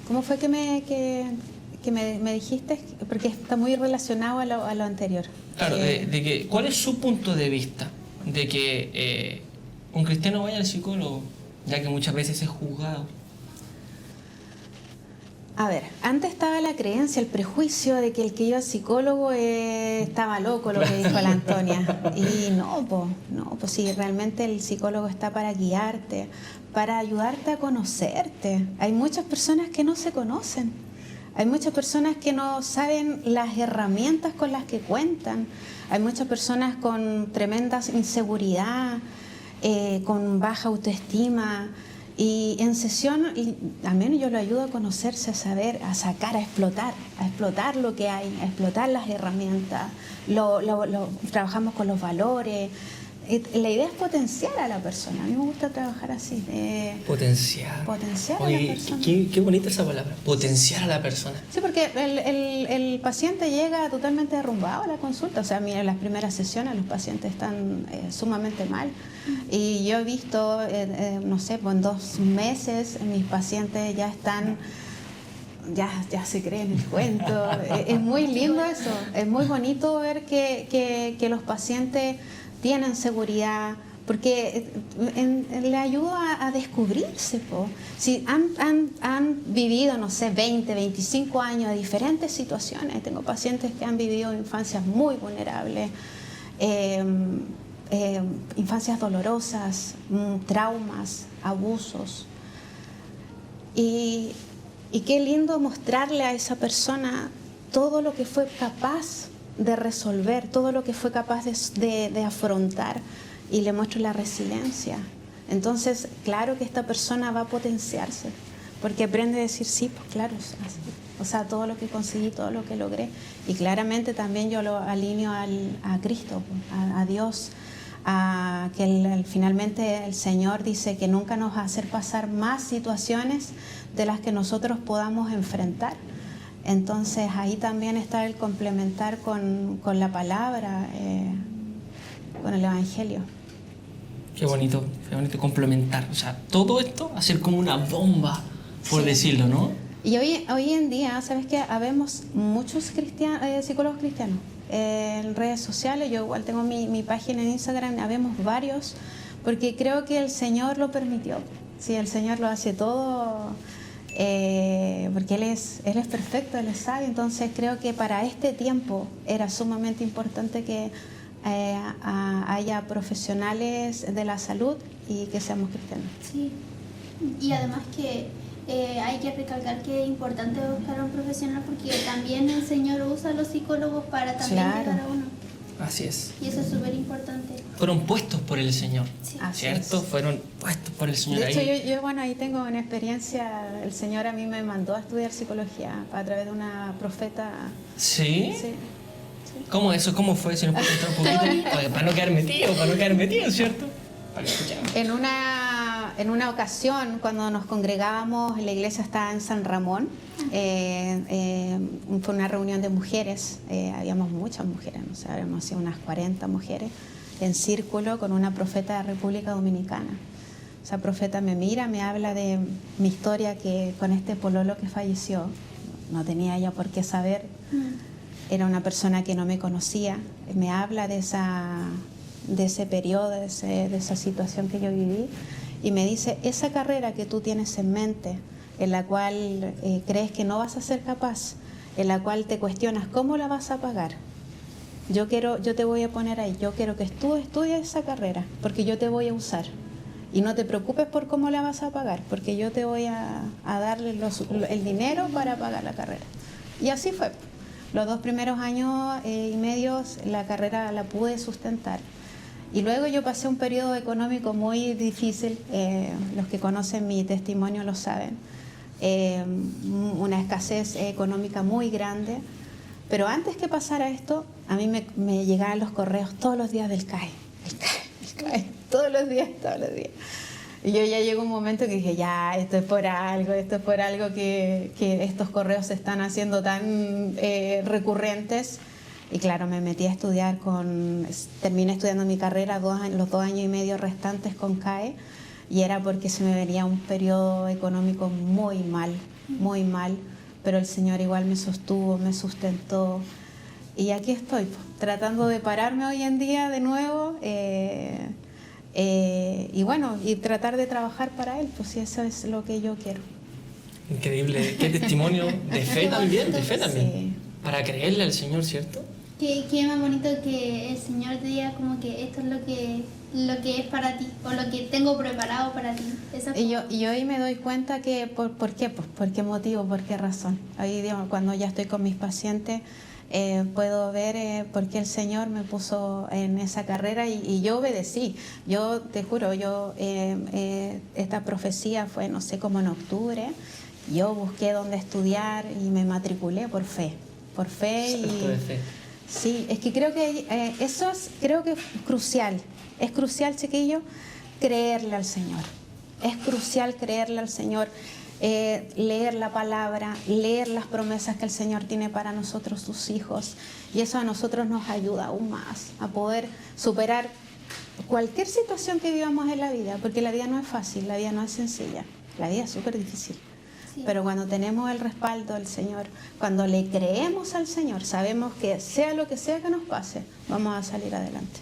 ¿Cómo fue que me dijiste? Porque está muy relacionado a lo anterior. Claro, de que, ¿cuál es su punto de vista de que un cristiano vaya al psicólogo, ya que muchas veces es juzgado? A ver, antes estaba la creencia, el prejuicio de que el que iba al psicólogo estaba loco, lo que dijo la Antonia. Y no, pues sí, realmente el psicólogo está para guiarte, para ayudarte a conocerte. Hay muchas personas que no se conocen, hay muchas personas que no saben las herramientas con las que cuentan, hay muchas personas con tremenda inseguridad, con baja autoestima. Y en sesión, al menos yo lo ayudo a conocerse, a saber, a sacar, a explotar lo que hay, a explotar las herramientas. Trabajamos con los valores. La idea es potenciar a la persona. A mí me gusta trabajar así. Potenciar. Potenciar Oye, a la persona. qué bonita esa palabra, potenciar a la persona. Sí, porque el paciente llega totalmente derrumbado a la consulta. O sea, mira, en las primeras sesiones los pacientes están sumamente mal. Y yo he visto, no sé, pues en 2 meses mis pacientes ya están, ya se creen el cuento. Es muy lindo eso. Es muy bonito ver que los pacientes tienen seguridad, porque le ayuda a descubrirse. Si han vivido, no sé, 20, 25 años de diferentes situaciones, tengo pacientes que han vivido infancias muy vulnerables, infancias dolorosas, traumas, abusos. Y qué lindo mostrarle a esa persona todo lo que fue capaz de resolver, todo lo que fue capaz de afrontar, y le muestro la resiliencia. Entonces, claro que esta persona va a potenciarse, porque aprende a decir, sí, pues claro, es así. O sea, todo lo que conseguí, todo lo que logré. Y claramente también yo lo alineo a Cristo, a Dios, que finalmente el Señor dice que nunca nos va a hacer pasar más situaciones de las que nosotros podamos enfrentar. Entonces ahí también está el complementar con la palabra, con el Evangelio. Qué bonito complementar. O sea, todo esto hacer como una bomba, por decirlo, ¿no? Y hoy en día, ¿sabes qué? Habemos muchos psicólogos cristianos. En redes sociales, yo igual tengo mi página en Instagram, habemos varios, porque creo que el Señor lo permitió. Sí, el Señor lo hace todo, porque Él es perfecto, Él es sabio. Entonces creo que para este tiempo era sumamente importante que haya profesionales de la salud y que seamos cristianos. Sí, y además que hay que recalcar que es importante buscar a un profesional, porque también el Señor usa a los psicólogos para también llegar a uno. Así es. Y eso es súper importante. Fueron puestos por el Señor, Sí. ¿cierto? Fueron puestos por el Señor. De hecho, ahí. yo bueno, ahí tengo una experiencia. El Señor a mí me mandó a estudiar psicología a través de una profeta. ¿Sí? Sí. ¿Cómo eso? ¿Cómo fue? Si nos puede contar un poquito. Para no quedar metido, ¿cierto? Para que escuchemos. En una ocasión, cuando nos congregábamos, la iglesia estaba en San Ramón, fue una reunión de mujeres, habíamos muchas mujeres, no sé, habíamos sido unas 40 mujeres, en círculo con una profeta de República Dominicana. Esa profeta me mira, me habla de mi historia, que con este pololo que falleció, no tenía ella por qué saber, era una persona que no me conocía, me habla de ese periodo, de esa situación que yo viví, y me dice, esa carrera que tú tienes en mente, en la cual crees que no vas a ser capaz, en la cual te cuestionas cómo la vas a pagar, yo te voy a poner ahí, yo quiero que tú estudies esa carrera, porque yo te voy a usar. Y no te preocupes por cómo la vas a pagar, porque yo te voy a darle el dinero para pagar la carrera. Y así fue. Los 2 primeros años y medios la carrera la pude sustentar. Y luego yo pasé un periodo económico muy difícil, los que conocen mi testimonio lo saben, una escasez económica muy grande, pero antes que pasara esto, a mí me llegaban los correos todos los días del CAE, el CAE, todos los días. Y yo ya llegó un momento que dije, ya, esto es por algo que estos correos se están haciendo tan recurrentes. Y claro, me metí a estudiar terminé estudiando mi carrera los 2 años y medio restantes con CAE, y era porque se me venía un periodo económico muy mal, pero el Señor igual me sostuvo, me sustentó, Y aquí estoy, pues, tratando de pararme hoy en día de nuevo y bueno, y tratar de trabajar para Él, pues si eso es lo que yo quiero. Increíble, qué testimonio de fe también, de fe también. Sí. Para creerle al Señor, ¿cierto? Qué más bonito que el Señor te diga como que esto es lo que es para ti, o lo que tengo preparado para ti. Y hoy me doy cuenta que, ¿por qué? Pues, ¿por qué motivo? ¿Por qué razón? Ahí, digamos, cuando ya estoy con mis pacientes, puedo ver por qué el Señor me puso en esa carrera y yo obedecí. Yo te juro, esta profecía fue, no sé, como en octubre. Yo busqué dónde estudiar y me matriculé por fe. Por fe Salto de fe. Sí, es que creo que eso es crucial. Es crucial, chiquillo, creerle al Señor. Es crucial creerle al Señor, leer la palabra, leer las promesas que el Señor tiene para nosotros, sus hijos. Y eso a nosotros nos ayuda aún más a poder superar cualquier situación que vivamos en la vida, porque la vida no es fácil, la vida no es sencilla, la vida es súper difícil. Sí. Pero cuando tenemos el respaldo del Señor, cuando le creemos al Señor, sabemos que sea lo que sea que nos pase, vamos a salir adelante.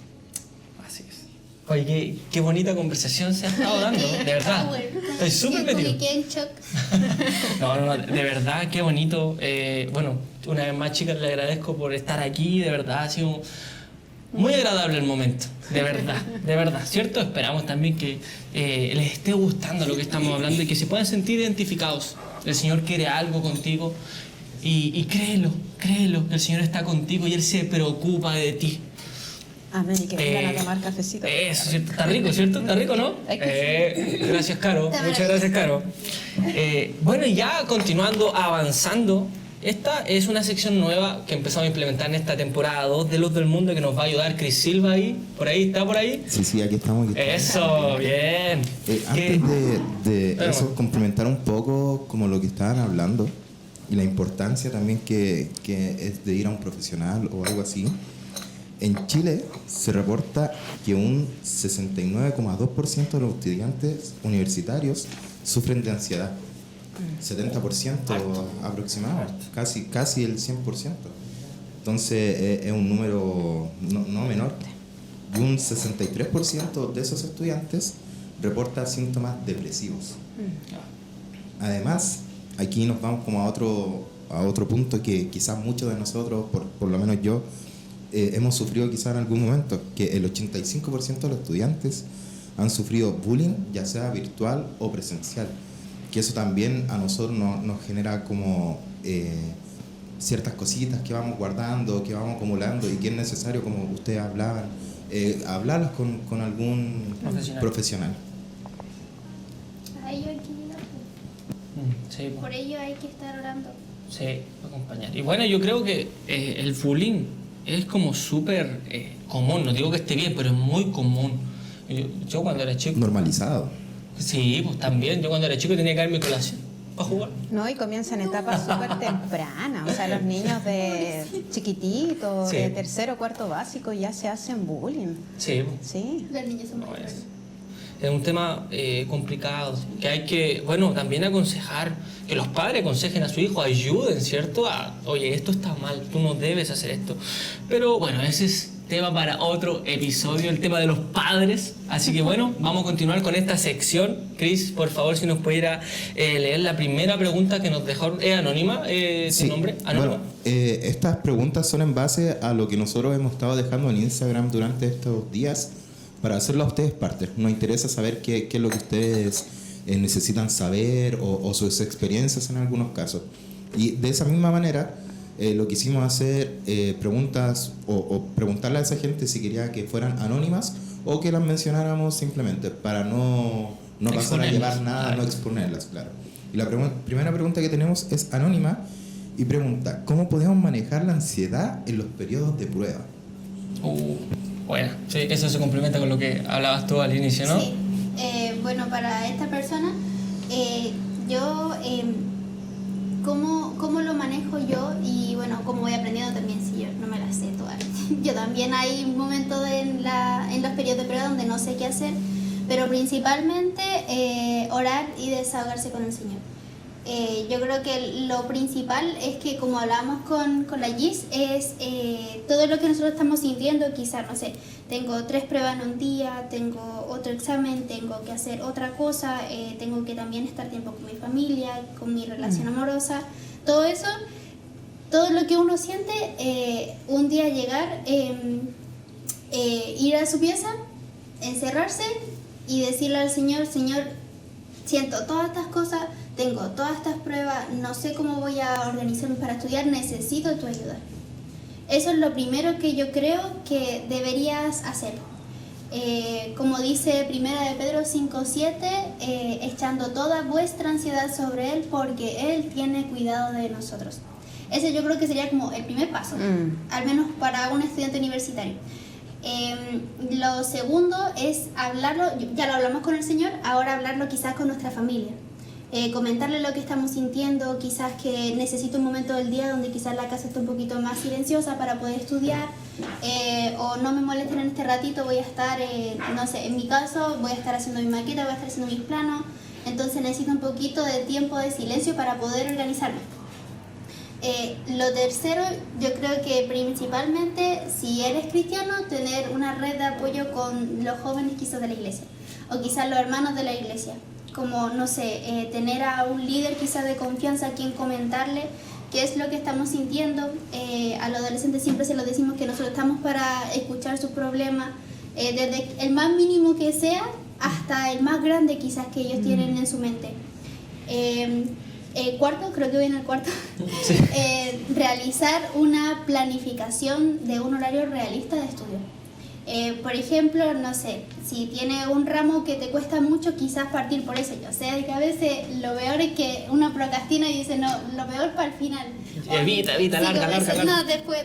Así es. Oye, qué bonita conversación se ha estado dando, de verdad. Estoy súper metido. Me quedé en shock. No, de verdad, qué bonito. Bueno, una vez más, chicas, le agradezco por estar aquí, de verdad, ha sido muy agradable el momento, de verdad, ¿cierto? Esperamos también que les esté gustando lo que estamos hablando y que se puedan sentir identificados. El Señor quiere algo contigo y créelo, que el Señor está contigo y Él se preocupa de ti. Amén, y que vengan a tomar cafecito. Eso, ¿cierto? Está rico, ¿cierto? Está rico, ¿no? Gracias, Caro. Muchas gracias, Caro. Bueno, y ya continuando, avanzando, esta es una sección nueva que empezamos a implementar en esta temporada 2 de Luz del Mundo, que nos va a ayudar Cris Silva ahí. ¿Por ahí? ¿Está por ahí? Sí, aquí estamos. Eso, bien. Antes de eso, complementar un poco como lo que estaban hablando y la importancia también que es de ir a un profesional o algo así. En Chile se reporta que un 69,2% de los estudiantes universitarios sufren de ansiedad. 70% aproximado, casi el 100%. Entonces es un número no menor. Y un 63% de esos estudiantes reporta síntomas depresivos. Además, aquí nos vamos como a otro punto que quizás muchos de nosotros, por lo menos yo, hemos sufrido quizás en algún momento, que el 85% de los estudiantes han sufrido bullying, ya sea virtual o presencial. Que eso también a nosotros nos genera como ciertas cositas que vamos guardando, que vamos acumulando y que es necesario, como ustedes hablaban, hablarlas con algún profesional. A ello hay que mirar. Sí, Por ello hay que estar orando. sí, acompañar. Y bueno, yo creo que el bullying es como súper común, no digo que esté bien, pero es muy común. Yo cuando era chico... Normalizado. Sí, pues también. Yo cuando era chico tenía que dar mi colación para jugar. No, y comienzan etapas súper tempranas. O sea, los niños de chiquititos, Sí. de tercero, cuarto básico, ya se hacen bullying. Sí, pues. Sí. Los niños son muy No, crueles. es un tema complicado, que hay que, bueno, también aconsejar, que los padres aconsejen a su hijo, ayuden, ¿cierto? Oye, esto está mal, tú no debes hacer esto. Pero bueno, ese es tema para otro episodio, el tema de los padres. Así que bueno, vamos a continuar con esta sección. Cris, por favor, si nos pudiera leer la primera pregunta que nos dejó, ¿es anónima? ¿Tu nombre? Anónima. Bueno, estas preguntas son en base a lo que nosotros hemos estado dejando en Instagram durante estos días para hacerlo a ustedes parte. Nos interesa saber qué es lo que ustedes necesitan saber o sus experiencias en algunos casos. Y de esa misma manera, lo quisimos hacer preguntas o preguntarle a esa gente si quería que fueran anónimas o que las mencionáramos simplemente para no pasar a llevar nada, claro. no exponerlas, claro. Y la primera pregunta que tenemos es anónima y pregunta: ¿cómo podemos manejar la ansiedad en los periodos de prueba? Bueno, sí, eso se complementa con lo que hablabas tú al inicio, ¿no? Sí. Bueno, para esta persona, yo, ¿cómo lo manejo yo? Y bueno, cómo voy aprendiendo también, si yo no me la sé todas. Yo también hay momentos en los periodos de prueba donde no sé qué hacer, pero principalmente orar y desahogarse con el Señor. yo creo que lo principal es que, como hablamos con la Gis, es todo lo que nosotros estamos sintiendo. Quizás, no sé, tengo 3 pruebas en un día, tengo otro examen, tengo que hacer otra cosa, tengo que también estar tiempo con mi familia, con mi relación amorosa, todo eso, todo lo que uno siente, un día llegar, ir a su pieza, encerrarse y decirle al Señor: Señor, siento todas estas cosas, tengo todas estas pruebas, no sé cómo voy a organizarme para estudiar, necesito tu ayuda. Eso es lo primero que yo creo que deberías hacer. Como dice 1 de Pedro 5:7, echando toda vuestra ansiedad sobre Él, porque Él tiene cuidado de nosotros. Ese yo creo que sería como el primer paso, al menos para un estudiante universitario. Lo segundo es hablarlo, ya lo hablamos con el Señor, ahora hablarlo quizás con nuestra familia. Comentarle lo que estamos sintiendo, quizás que necesito un momento del día donde quizás la casa esté un poquito más silenciosa para poder estudiar, o no me molesten en este ratito, voy a estar, no sé, en mi caso voy a estar haciendo mi maqueta, voy a estar haciendo mis planos, entonces necesito un poquito de tiempo de silencio para poder organizarme. Lo tercero, yo creo que principalmente, si eres cristiano, tener una red de apoyo con los jóvenes quizás de la iglesia, o quizás los hermanos de la iglesia, como, no sé, tener a un líder quizás de confianza a quien comentarle qué es lo que estamos sintiendo. A los adolescentes siempre se los decimos que nosotros estamos para escuchar sus problemas, desde el más mínimo que sea hasta el más grande quizás que ellos tienen en su mente. Cuarto, creo que voy en el cuarto, sí. Realizar una planificación de un horario realista de estudio. Por ejemplo, no sé, si tiene un ramo que te cuesta mucho, quizás partir por eso. Yo sé que a veces lo peor es que uno procrastina y dice, no, lo peor para el final. Evita, larga. No, después.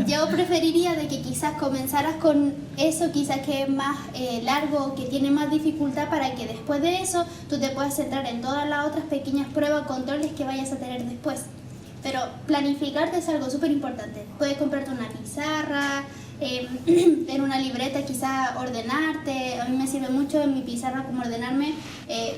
Yo preferiría de que quizás comenzaras con eso, quizás que es más largo, que tiene más dificultad, para que después de eso tú te puedas centrar en todas las otras pequeñas pruebas, controles que vayas a tener después. Pero planificarte es algo súper importante. Puedes comprarte una pizarra, en una libreta quizás ordenarte. A mí me sirve mucho en mi pizarra como ordenarme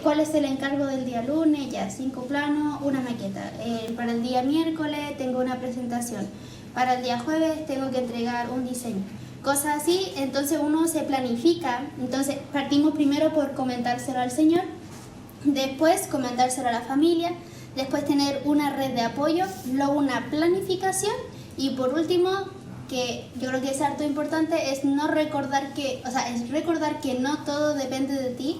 cuál es el encargo del día lunes, ya 5 planos, una maqueta. Para el día miércoles tengo una presentación, para el día jueves tengo que entregar un diseño, cosas así. Entonces uno se planifica. Entonces partimos primero por comentárselo al Señor, después comentárselo a la familia, después tener una red de apoyo, luego una planificación, y por último, que yo creo que es harto importante, es recordar que no todo depende de ti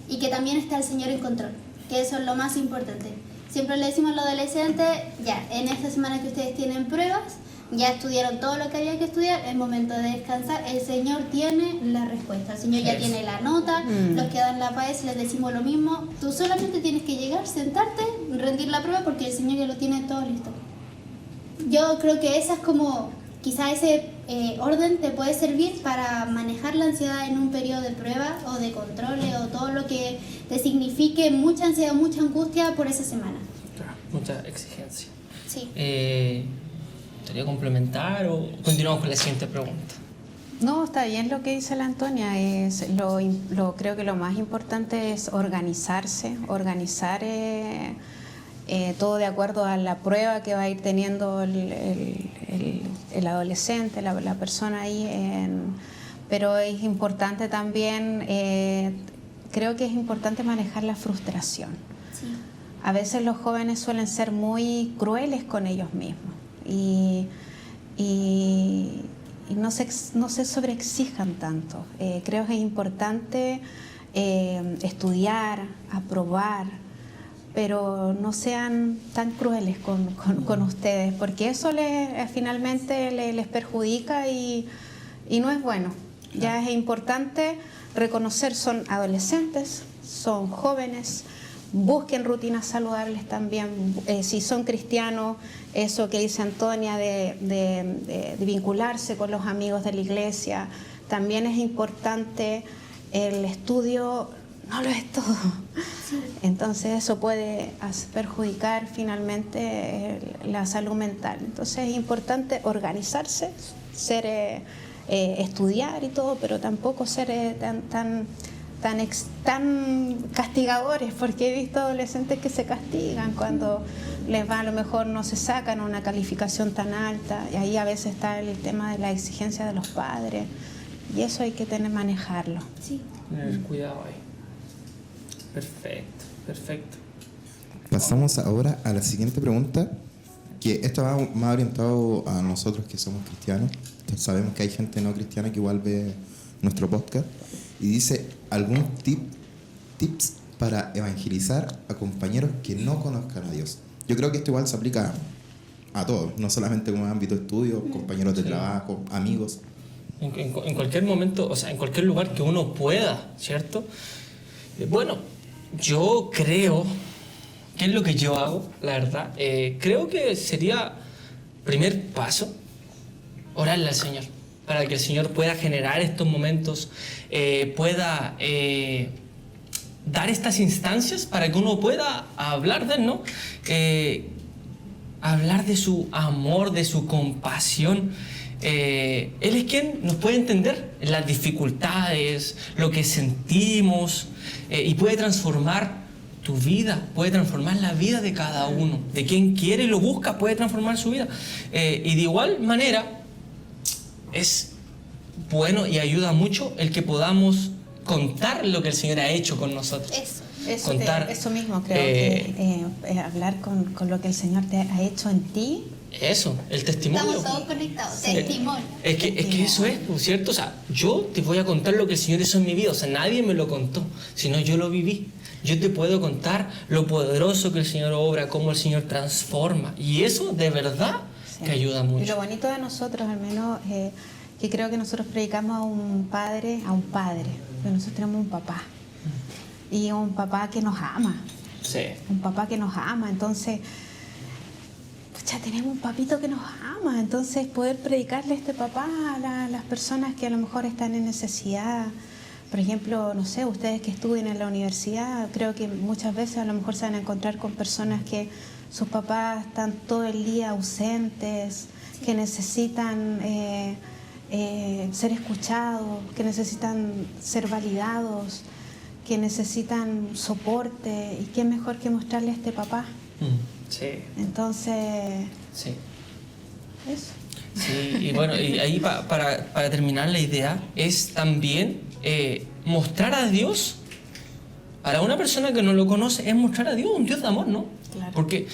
y que también está el Señor en control, que eso es lo más importante. Siempre le decimos a los adolescentes, ya, en esta semana que ustedes tienen pruebas, ya estudiaron todo lo que había que estudiar, es momento de descansar, el Señor tiene la respuesta, el Señor ya tiene la nota, los que dan la PAES les decimos lo mismo, tú solamente tienes que llegar, sentarte, rendir la prueba, porque el Señor ya lo tiene todo listo. Yo creo que esa es como, quizá ese orden te puede servir para manejar la ansiedad en un periodo de prueba o de controles, o todo lo que te signifique mucha ansiedad, mucha angustia por esa semana. Claro, mucha exigencia. Sí. ¿Te quería complementar o continuamos con la siguiente pregunta? No, está bien lo que dice la Antonia. Creo que lo más importante es organizarse, organizar todo de acuerdo a la prueba que va a ir teniendo el adolescente, la persona ahí. Pero es importante también, creo que es importante manejar la frustración. Sí. A veces los jóvenes suelen ser muy crueles con ellos mismos y no se sobreexijan tanto. Creo que es importante estudiar, aprobar, pero no sean tan crueles con ustedes, porque eso finalmente les perjudica y no es bueno. Ya es importante reconocer, son adolescentes, son jóvenes, busquen rutinas saludables también. Si son cristianos, eso que dice Antonia de vincularse con los amigos de la iglesia, también es importante. El estudio no lo es todo. Sí. Entonces eso puede perjudicar finalmente la salud mental. Entonces es importante organizarse, estudiar y todo, pero tampoco ser tan castigadores, porque he visto adolescentes que se castigan cuando les va, a lo mejor no se sacan una calificación tan alta, y ahí a veces está el tema de la exigencia de los padres, y eso hay que manejarlo. Sí. Tener cuidado ahí. Perfecto, perfecto. Pasamos ahora a la siguiente pregunta, que esto va más orientado a nosotros que somos cristianos. Entonces sabemos que hay gente no cristiana que igual ve nuestro podcast, y dice: ¿algún tips para evangelizar a compañeros que no conozcan a Dios? Yo creo que esto igual se aplica a todos, no solamente como ámbito de estudio, compañeros de trabajo, amigos. En cualquier momento, o sea, en cualquier lugar que uno pueda, ¿cierto? Bueno, yo creo, ¿qué es lo que yo hago, la verdad? Creo que sería, primer paso, orarle al Señor, para que el Señor pueda generar estos momentos, pueda dar estas instancias para que uno pueda hablar de Él, ¿no? Hablar de su amor, de su compasión. Él es quien nos puede entender las dificultades, lo que sentimos, y puede transformar tu vida, puede transformar la vida de cada uno, de quien quiere y lo busca, puede transformar su vida. Y de igual manera, es bueno y ayuda mucho el que podamos contar lo que el Señor ha hecho con nosotros. Eso mismo, creo que hablar con lo que el Señor te ha hecho en ti. Eso, el testimonio. Estamos todos conectados, testimonio. Es que eso es, ¿cierto? O sea, yo te voy a contar lo que el Señor hizo en mi vida. O sea, nadie me lo contó, sino yo lo viví. Yo te puedo contar lo poderoso que el Señor obra, cómo el Señor transforma. Y eso, de verdad, que ayuda mucho. Y lo bonito de nosotros, al menos, que creo que nosotros predicamos a un padre, porque nosotros tenemos un papá. Y un papá que nos ama. Sí. Un papá que nos ama. Entonces, ya tenemos un papito que nos ama. Entonces, poder predicarle a este papá a las personas que a lo mejor están en necesidad. Por ejemplo, no sé, ustedes que estudian en la universidad, creo que muchas veces a lo mejor se van a encontrar con personas que sus papás están todo el día ausentes, sí, que necesitan ser escuchados, que necesitan ser validados, que necesitan soporte. ¿Y qué mejor que mostrarle a este papá? Sí. Entonces, sí, eso. Sí, y bueno, y ahí para terminar la idea es también mostrar a Dios. Para una persona que no lo conoce, es mostrar a Dios, un Dios de amor, ¿no? Claro. Porque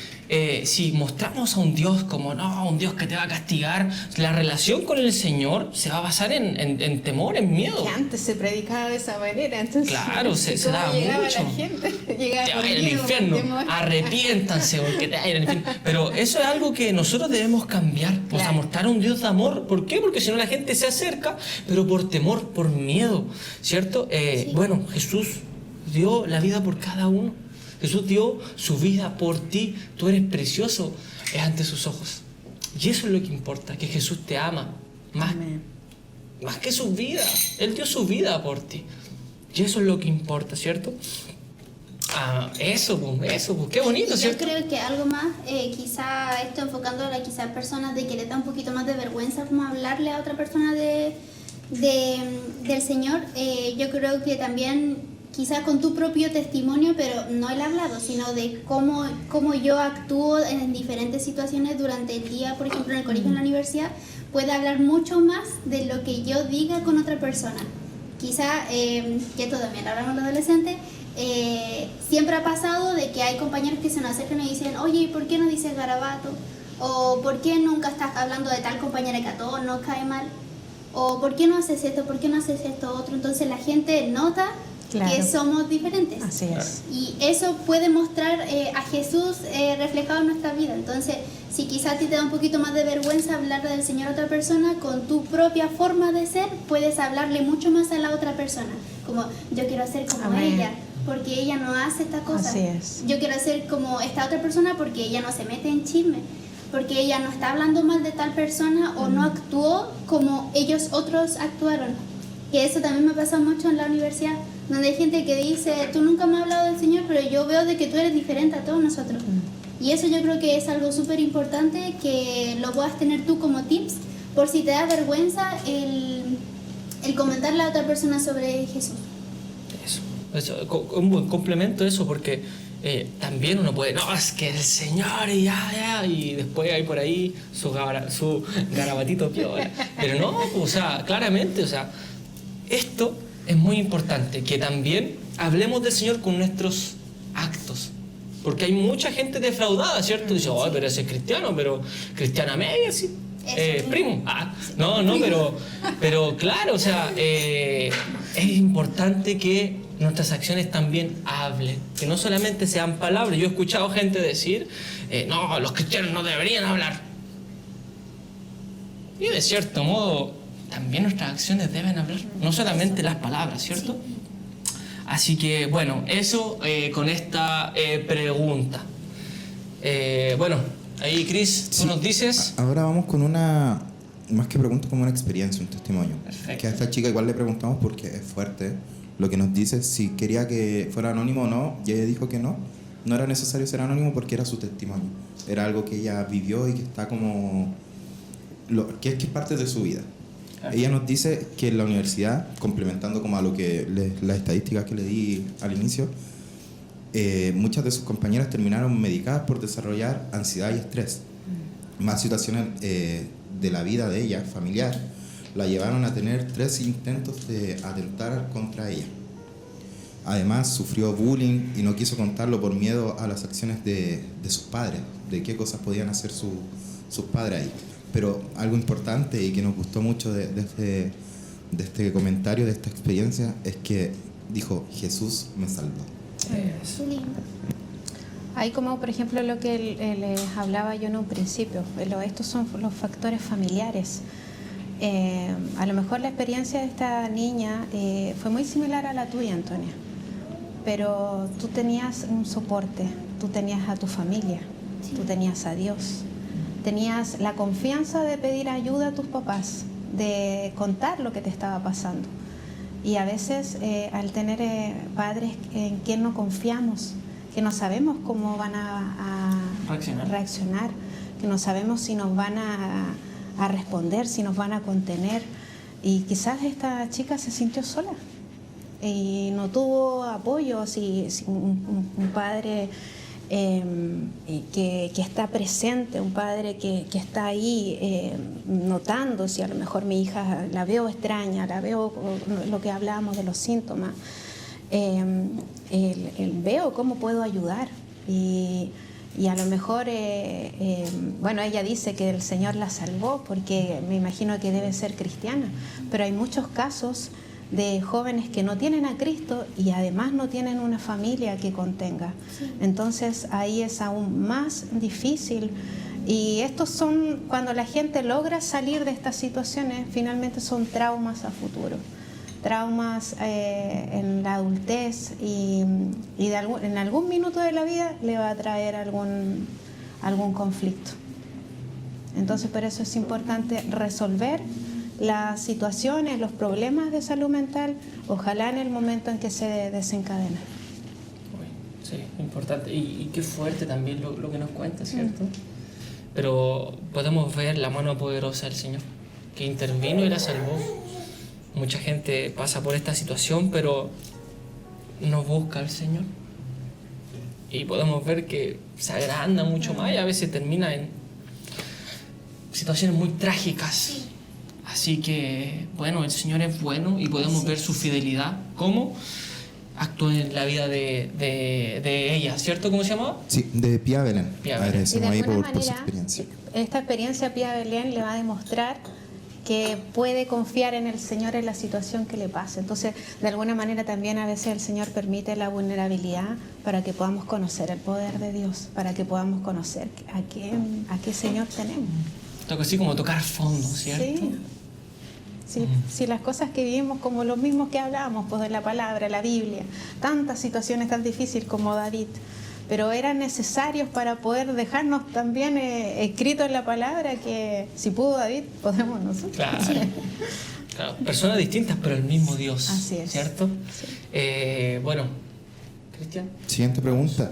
si mostramos a un Dios como, no, un Dios que te va a castigar, la relación con el Señor se va a basar en temor, en miedo. Que antes se predicaba de esa manera, entonces... Claro, se daba llegaba mucho. La gente, llegaba te por va a ir al miedo, infierno, por temor. arrepiéntanse porque te va a ir al infierno. Pero eso es algo que nosotros debemos cambiar, pues, Claro. a mostrar a un Dios de amor. ¿Por qué? Porque si no la gente se acerca, pero por temor, por miedo, ¿cierto? Sí. Bueno, Jesús dio la vida por cada uno. Jesús dio su vida por ti. Tú eres precioso ante sus ojos. Y eso es lo que importa, que Jesús te ama más que su vida. Él dio su vida por ti. Y eso es lo que importa, ¿cierto? Eso, qué bonito, ¿cierto? Yo creo que algo más, quizá esto enfocándolo a quizás personas de que le da un poquito más de vergüenza como hablarle a otra persona del Señor. Yo creo que también quizás con tu propio testimonio, pero no el hablado, sino de cómo yo actúo en diferentes situaciones durante el día, por ejemplo en el colegio, en la universidad, puede hablar mucho más de lo que yo diga con otra persona. Quizá, que esto también hablamos los adolescentes, siempre ha pasado de que hay compañeros que se nos acercan y dicen, oye, ¿por qué no dices garabato? O ¿por qué nunca estás hablando de tal compañera que a todos nos cae mal? O ¿por qué no haces esto? ¿Por qué no haces esto otro? Entonces la gente nota, claro, que somos diferentes. Así es. Y eso puede mostrar a Jesús reflejado en nuestra vida. Entonces, si quizás a ti te da un poquito más de vergüenza hablar del Señor a otra persona, con tu propia forma de ser, puedes hablarle mucho más a la otra persona. Como, yo quiero ser como Amén. ella, porque ella no hace esta cosa. Así es. Yo quiero ser como esta otra persona porque ella no se mete en chisme, porque ella no está hablando mal de tal persona o no actuó como ellos otros actuaron. Que eso también me pasa mucho en la universidad, donde hay gente que dice, tú nunca me has hablado del Señor, pero yo veo de que tú eres diferente a todos nosotros. Y eso yo creo que es algo súper importante, que lo puedas tener tú como tips, por si te da vergüenza el comentarle a otra persona sobre Jesús. Eso. un buen complemento eso, porque también uno puede, no, es que el Señor y ya, y después hay por ahí su garabatito piola. Pero no, o sea, claramente, o sea, esto es muy importante, que también hablemos del Señor con nuestros actos. Porque hay mucha gente defraudada, ¿cierto? Dice, oh, pero ese es cristiano, pero cristiana media, sí. Primo. No, pero claro, o sea, es importante que nuestras acciones también hablen, que no solamente sean palabras. Yo he escuchado gente decir, no, los cristianos no deberían hablar. Y de cierto modo, también nuestras acciones deben hablar, no solamente las palabras, ¿cierto? Así que, bueno, eso con esta pregunta. Bueno, ahí, Cris, tú nos dices... Ahora vamos con una, más que pregunta, como una experiencia, un testimonio. Perfecto. Que a esta chica igual le preguntamos porque es fuerte lo que nos dice, si quería que fuera anónimo o no, y ella dijo que no era necesario ser anónimo porque era su testimonio. Era algo que ella vivió y que está como... que es parte de su vida. Ella nos dice que en la universidad, complementando como a lo que las estadísticas que le di al inicio, muchas de sus compañeras terminaron medicadas por desarrollar ansiedad y estrés. Más situaciones de la vida de ella, familiar, la llevaron a tener 3 intentos de atentar contra ella. Además, sufrió bullying y no quiso contarlo por miedo a las acciones de sus padres, de qué cosas podían hacer sus padres ahí. Pero algo importante y que nos gustó mucho de este comentario, de esta experiencia, es que dijo, Jesús me salvó. Hay como, por ejemplo, lo que les hablaba yo en un principio, estos son los factores familiares. A lo mejor la experiencia de esta niña fue muy similar a la tuya, Antonia, pero tú tenías un soporte, tú tenías a tu familia, tú tenías a Dios. Tenías la confianza de pedir ayuda a tus papás, de contar lo que te estaba pasando. Y a veces al tener padres en quien no confiamos, que no sabemos cómo van a reaccionar, que no sabemos si nos van a responder, si nos van a contener. Y quizás esta chica se sintió sola y no tuvo apoyo, si un padre... que está presente, un padre que está ahí notando si a lo mejor mi hija la veo extraña, la veo lo que hablábamos de los síntomas, veo cómo puedo ayudar y a lo mejor, bueno, ella dice que el Señor la salvó porque me imagino que debe ser cristiana, pero hay muchos casos de jóvenes que no tienen a Cristo y además no tienen una familia que contenga. Sí. Entonces ahí es aún más difícil. Y estos son, cuando la gente logra salir de estas situaciones, finalmente son traumas a futuro. Traumas en la adultez y en algún minuto de la vida le va a traer algún conflicto. Entonces por eso es importante resolver las situaciones, los problemas de salud mental, ojalá en el momento en que se desencadena. Sí, importante. Y qué fuerte también lo que nos cuenta, ¿cierto? Pero podemos ver la mano poderosa del Señor, que intervino y la salvó. Mucha gente pasa por esta situación, pero no busca al Señor. Y podemos ver que se agranda mucho más y a veces termina en situaciones muy trágicas. Así que, bueno, el Señor es bueno y podemos ver su fidelidad, cómo actúa en la vida de ella, ¿cierto? ¿Cómo se llamaba? Sí, de Pía Belén. Agradecemos ahí por su experiencia. Esta experiencia Pía Belén le va a demostrar que puede confiar en el Señor en la situación que le pase. Entonces, de alguna manera también a veces el Señor permite la vulnerabilidad para que podamos conocer el poder de Dios, para que podamos conocer a qué Señor tenemos. Algo así como tocar fondo, ¿cierto? Sí, las cosas que vivimos, como los mismos que hablábamos, pues de la palabra, la Biblia, tantas situaciones tan difíciles como David, pero eran necesarios para poder dejarnos también escrito en la palabra que si pudo David, podemos nosotros. Claro, personas distintas, pero el mismo Dios. Así es. ¿Cierto? Sí. Bueno, Cristian. Siguiente pregunta.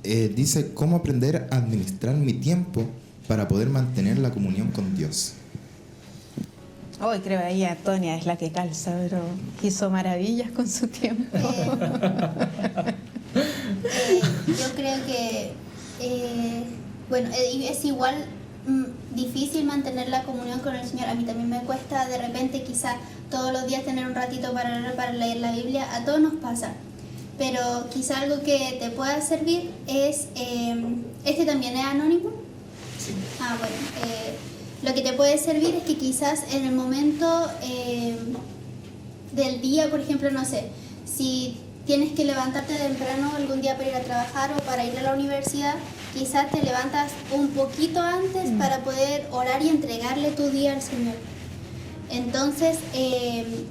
Dice, ¿cómo aprender a administrar mi tiempo para poder mantener la comunión con Dios? Hoy creo que ahí Antonia es la que calza, pero hizo maravillas con su tiempo. Yo creo que, bueno, es igual difícil mantener la comunión con el Señor. A mí también me cuesta de repente quizá todos los días tener un ratito para leer la Biblia. A todos nos pasa. Pero quizá algo que te pueda servir es, ¿este también es anónimo? Sí. Ah, bueno. Lo que te puede servir es que quizás en el momento del día, por ejemplo, no sé, si tienes que levantarte temprano algún día para ir a trabajar o para ir a la universidad, quizás te levantas un poquito antes para poder orar y entregarle tu día al Señor. Entonces,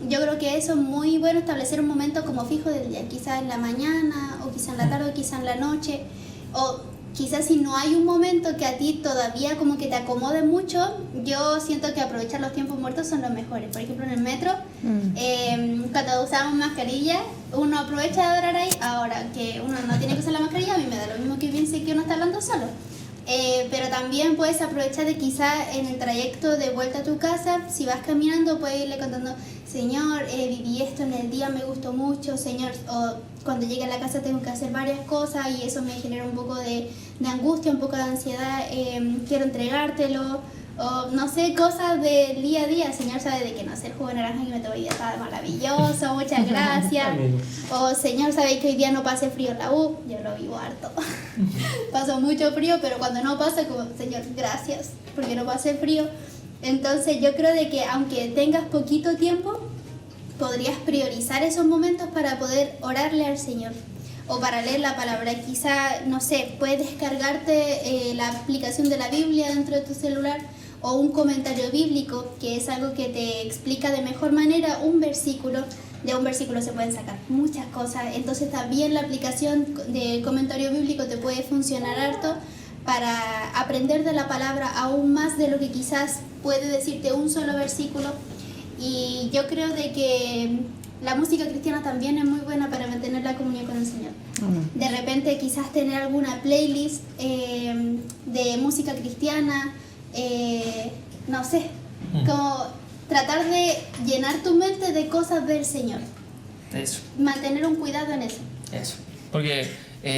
yo creo que eso es muy bueno, establecer un momento como fijo del día, quizás en la mañana, o quizás en la tarde, o quizás en la noche, o quizás si no hay un momento que a ti todavía como que te acomode mucho, yo siento que aprovechar los tiempos muertos son los mejores. Por ejemplo, en el metro, cuando usamos mascarilla, uno aprovecha de adorar ahí. Ahora que uno no tiene que usar la mascarilla, a mí me da lo mismo que piense que uno está hablando solo. Pero también puedes aprovechar de quizá en el trayecto de vuelta a tu casa, si vas caminando puedes irle contando: Señor, viví esto en el día, me gustó mucho, Señor, o cuando llegue a la casa tengo que hacer varias cosas y eso me genera un poco de angustia, un poco de ansiedad, quiero entregártelo, o no sé, cosas del día a día. Señor sabe de que no sé, el jugo de naranja que me tomé hoy día estaba maravilloso, muchas gracias. O Señor sabe que hoy día no pasé frío en la U, yo lo vivo harto. Paso mucho frío, pero cuando no pasa, como Señor, gracias, porque no pasé frío. Entonces yo creo de que aunque tengas poquito tiempo, podrías priorizar esos momentos para poder orarle al Señor o para leer la palabra. Quizá, no sé, puedes descargarte la aplicación de la Biblia dentro de tu celular o un comentario bíblico, que es algo que te explica de mejor manera un versículo. De un versículo se pueden sacar muchas cosas, entonces también la aplicación de comentario bíblico te puede funcionar harto para aprender de la palabra aún más de lo que quizás puede decirte un solo versículo. Y yo creo de que la música cristiana también es muy buena para mantener la comunión con el Señor. De repente quizás tener alguna playlist de música cristiana, no sé, como tratar de llenar tu mente de cosas del Señor. Eso. Mantener un cuidado en eso. Eso. Porque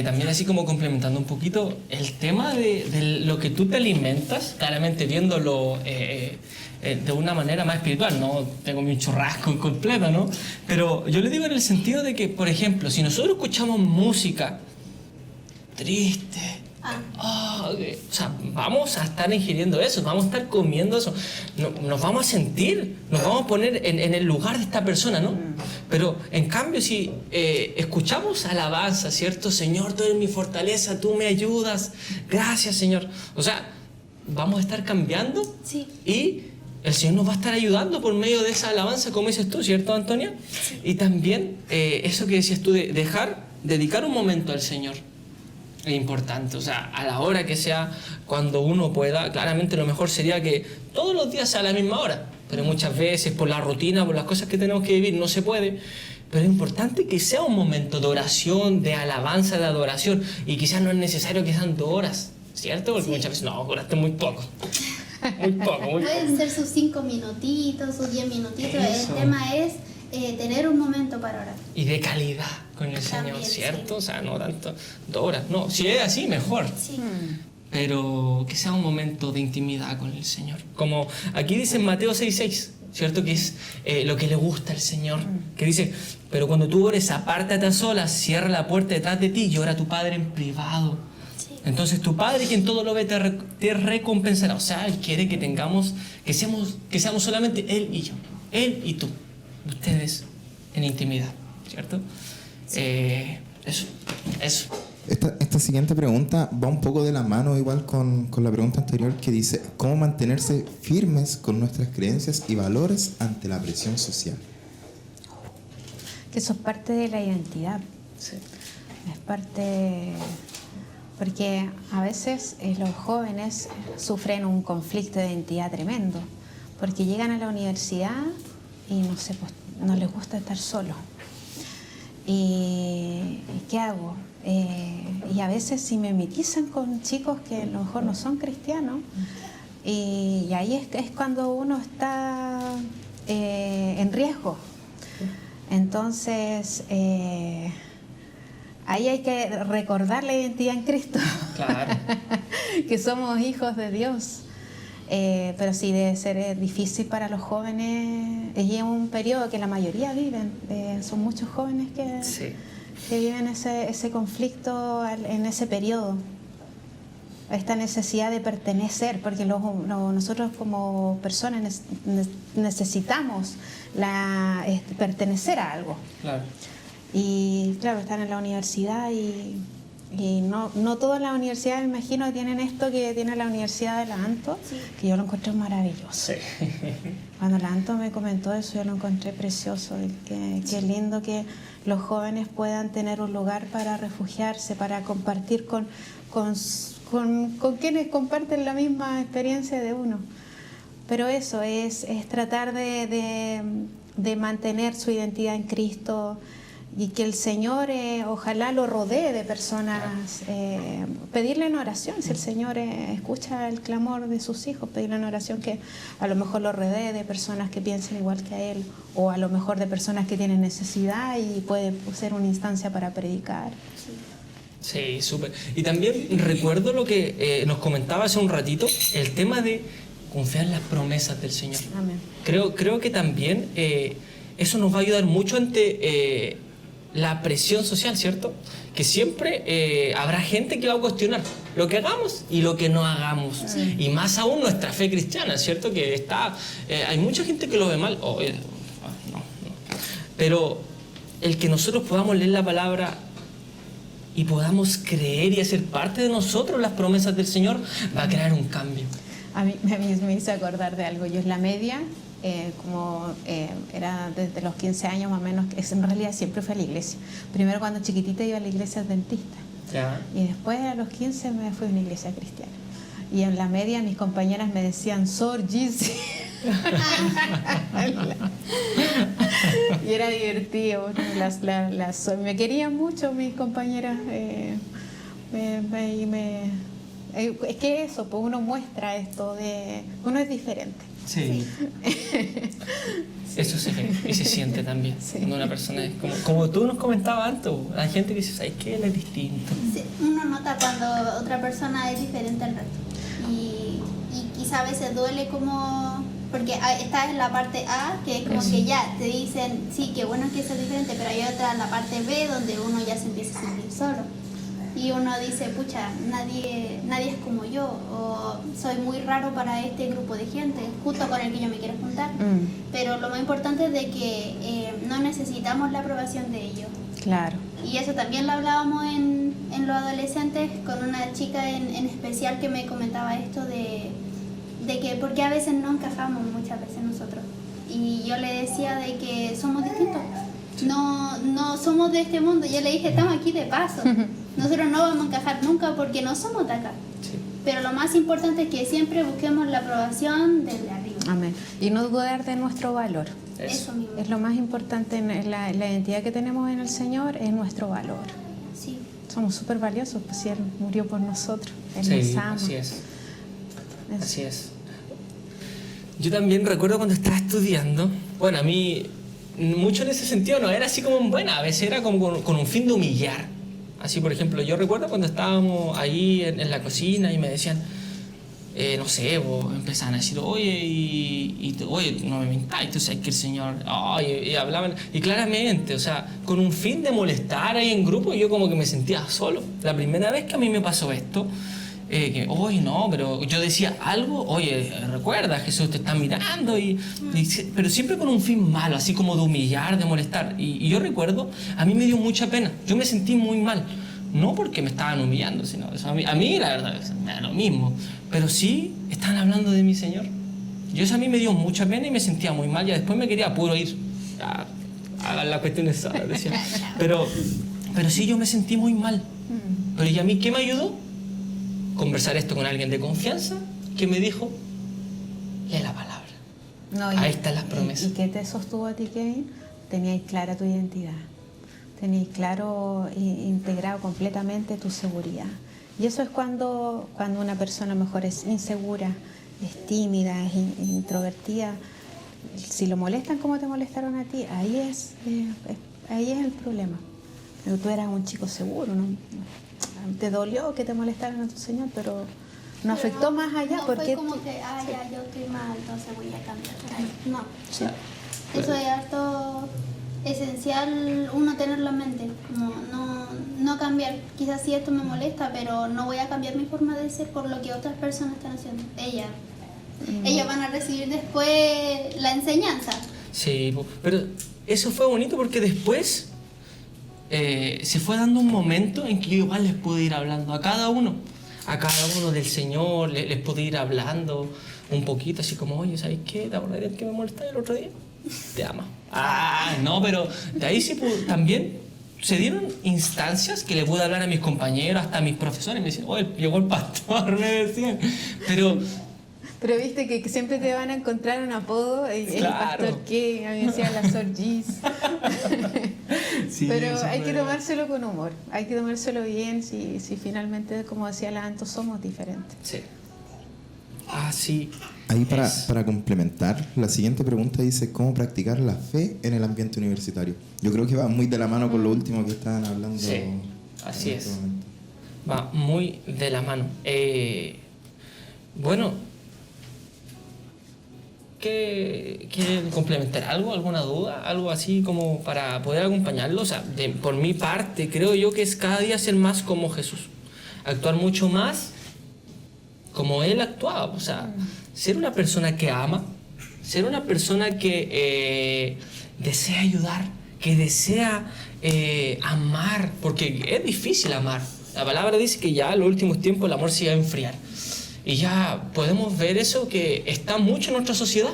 también así como complementando un poquito el tema de lo que tú te alimentas, claramente viéndolo de una manera más espiritual, no tengo mi churrasco completo, ¿no? Pero yo le digo en el sentido de que, por ejemplo, si nosotros escuchamos música triste, o sea, vamos a estar ingiriendo eso, vamos a estar comiendo eso, nos vamos a sentir, nos vamos a poner en el lugar de esta persona, ¿no? Pero en cambio si escuchamos alabanza, ¿cierto? Señor, tú eres mi fortaleza, tú me ayudas, gracias, Señor. O sea, vamos a estar cambiando. Sí. Y el Señor nos va a estar ayudando por medio de esa alabanza, como dices tú, ¿cierto, Antonia? Sí. Y también eso que decías tú de dedicar un momento al Señor. Es importante, o sea, a la hora que sea, cuando uno pueda. Claramente lo mejor sería que todos los días sea a la misma hora, pero muchas veces por la rutina, por las cosas que tenemos que vivir, no se puede. Pero es importante que sea un momento de oración, de alabanza, de adoración, y quizás no es necesario que sean 2 horas, ¿cierto? Porque muchas veces, no, oraste muy poco. Muy poco. Pueden ser sus 5 minutitos, sus 10 minutitos. Eso. El tema es tener un momento para orar. Y de calidad con el Señor, También, ¿cierto? sí. O sea, no tanto 2 horas. No, si es así, mejor. Sí. Pero que sea un momento de intimidad con el Señor. Como aquí dice en Mateo 6:6, ¿cierto? Que es lo que le gusta al Señor. Que dice, pero cuando tú ores, apártate a solas, cierra la puerta detrás de ti y ora a tu Padre en privado. Sí. Entonces tu Padre, quien todo lo ve, te recompensará. O sea, Él quiere que tengamos, que seamos solamente Él y yo. Él y tú. Ustedes en intimidad, ¿cierto? Sí. Eso. Esta siguiente pregunta va un poco de la mano igual con la pregunta anterior, que dice: ¿cómo mantenerse firmes con nuestras creencias y valores ante la presión social? Que eso es parte de la identidad. Sí. Es parte... Porque a veces los jóvenes sufren un conflicto de identidad tremendo, porque llegan a la universidad y no sé, pues, no les gusta estar solos. ¿Y qué hago? Y a veces si me mimetizan con chicos que a lo mejor no son cristianos, y ahí es cuando uno está en riesgo. Entonces, ahí hay que recordar la identidad en Cristo, Claro. que somos hijos de Dios. Pero sí debe ser difícil para los jóvenes, y es un periodo que la mayoría viven, son muchos jóvenes Sí. que viven ese conflicto en ese periodo, esta necesidad de pertenecer, porque nosotros como personas necesitamos pertenecer a algo. Claro. Y claro, están en la universidad y no todas las universidades, me imagino, tienen esto que tiene la Universidad de la Anto, que yo lo encontré maravilloso. Sí. Cuando la Anto me comentó eso, yo lo encontré precioso. Qué lindo que los jóvenes puedan tener un lugar para refugiarse, para compartir con quienes comparten la misma experiencia de uno. Pero eso es tratar de mantener su identidad en Cristo, y que el Señor ojalá lo rodee de personas, pedirle en oración, si el Señor escucha el clamor de sus hijos, pedirle en oración que a lo mejor lo rodee de personas que piensen igual que a Él, o a lo mejor de personas que tienen necesidad y puede ser una instancia para predicar. Sí, súper. Y también recuerdo lo que nos comentaba hace un ratito, el tema de confiar en las promesas del Señor. Amén. Creo que también eso nos va a ayudar mucho ante la presión social, ¿cierto? Que siempre habrá gente que va a cuestionar lo que hagamos y lo que no hagamos. Y más aún nuestra fe cristiana, ¿cierto? Que hay mucha gente que lo ve mal. No. Pero el que nosotros podamos leer la palabra y podamos creer y hacer parte de nosotros las promesas del Señor, va a crear un cambio. A mí me hizo acordar de algo. Yo en la media, era desde los 15 años más o menos, en realidad siempre fui a la iglesia. Primero cuando chiquitita iba a la iglesia adventista. Ya. Y después a los 15 me fui a una iglesia cristiana. Y en la media mis compañeras me decían, Sor Gizzy. Y era divertido. Me querían mucho mis compañeras. Es que eso, pues uno muestra esto de uno es diferente. Sí. Eso se ve y se siente también. Sí. Cuando una persona es como tú nos comentabas antes, hay gente que dice, ¿sabes qué? Él es distinto. Sí, uno nota cuando otra persona es diferente al resto. Y quizá a veces duele como... Porque estás en la parte A, que es como que ya te dicen, sí, qué bueno que seas diferente, pero hay otra en la parte B donde uno ya se empieza a sentir solo. Y uno dice, pucha, nadie es como yo, o soy muy raro para este grupo de gente, justo con el que yo me quiero juntar. Pero lo más importante es de que no necesitamos la aprobación de ellos. Claro. Y eso también lo hablábamos en los adolescentes con una chica en especial que me comentaba esto de que porque a veces no encajamos muchas veces nosotros. Y yo le decía de que somos distintos. No somos de este mundo. Yo le dije, estamos aquí de paso. Nosotros no vamos a encajar nunca porque no somos de acá. Sí. Pero lo más importante es que siempre busquemos la aprobación desde arriba. Amén. Y no dudar de nuestro valor. Eso mismo. Es lo más importante en la identidad que tenemos en el Señor, es nuestro valor. Sí. Somos súper valiosos, pues si Él murió por nosotros. Él Sí, nos ama. así es. Así es. Yo también recuerdo cuando estaba estudiando, bueno, a mí mucho en ese sentido no era así como bueno, a veces era como con un fin de humillar. Así, por ejemplo, yo recuerdo cuando estábamos ahí en la cocina y me decían, no sé, empezaban a decir, oye, no me mintáis, tú sabes que el Señor, y hablaban, y claramente, o sea, con un fin de molestar ahí en grupo, yo como que me sentía solo. La primera vez que a mí me pasó esto, no, pero yo decía algo, oye, recuerda, Jesús te está mirando, pero siempre con un fin malo, así como de humillar, de molestar. Y yo recuerdo, a mí me dio mucha pena, yo me sentí muy mal, no porque me estaban humillando, sino eso a mí la verdad me da lo mismo, pero sí estaban hablando de mi Señor. Y eso a mí me dio mucha pena y me sentía muy mal, y después me quería puro ir a las cuestiones solas, decía. Pero sí, yo me sentí muy mal. Pero ¿y a mí qué me ayudó? Conversar esto con alguien de confianza que me dijo, lee la palabra. No, ahí están las promesas. ¿Y qué te sostuvo a ti, Kevin? Tenías clara tu identidad. Tenías claro, integrado completamente tu seguridad. Y eso es cuando una persona mejor es insegura, es tímida, es introvertida. Si lo molestan como te molestaron a ti, ahí es el problema. Pero tú eras un chico seguro, ¿no? Te dolió que te molestaran a tu Señor, pero no afectó más allá. No porque fue como que, ya, yo estoy mal, entonces voy a cambiar. No. Sí. Eso es harto esencial uno tenerlo en mente, como no cambiar. Quizás sí esto me molesta, pero no voy a cambiar mi forma de ser por lo que otras personas están haciendo. Ellas van a recibir después la enseñanza. Sí, pero eso fue bonito porque después se fue dando un momento en que yo igual les pude ir hablando a cada uno del Señor, les pude ir hablando un poquito, así como, oye, ¿sabes qué? ¿Te acordás del que me molestaba el otro día? Te ama. No, pero de ahí sí también se dieron instancias que le pude hablar a mis compañeros, hasta a mis profesores, me decían, oye, llegó el pastor, me decían, Pero viste que siempre te van a encontrar un apodo, el pastor que, a mí me decía la Sor Gis. Sí, pero hay que tomárselo con humor, hay que tomárselo bien si finalmente, como decía la Anto, somos diferentes. Sí. Sí. Ahí para complementar, la siguiente pregunta dice, ¿cómo practicar la fe en el ambiente universitario? Yo creo que va muy de la mano con lo último que estaban hablando. Sí, así es. Va muy de la mano. Bueno, ¿quieren complementar algo? ¿Alguna duda? ¿Algo así como para poder acompañarlo? O sea, por mi parte, creo yo que es cada día ser más como Jesús. Actuar mucho más como Él actuaba. O sea, ser una persona que ama, ser una persona que desea ayudar, que desea amar, porque es difícil amar. La palabra dice que ya en los últimos tiempos el amor se iba a enfriar. Y ya podemos ver eso que está mucho en nuestra sociedad.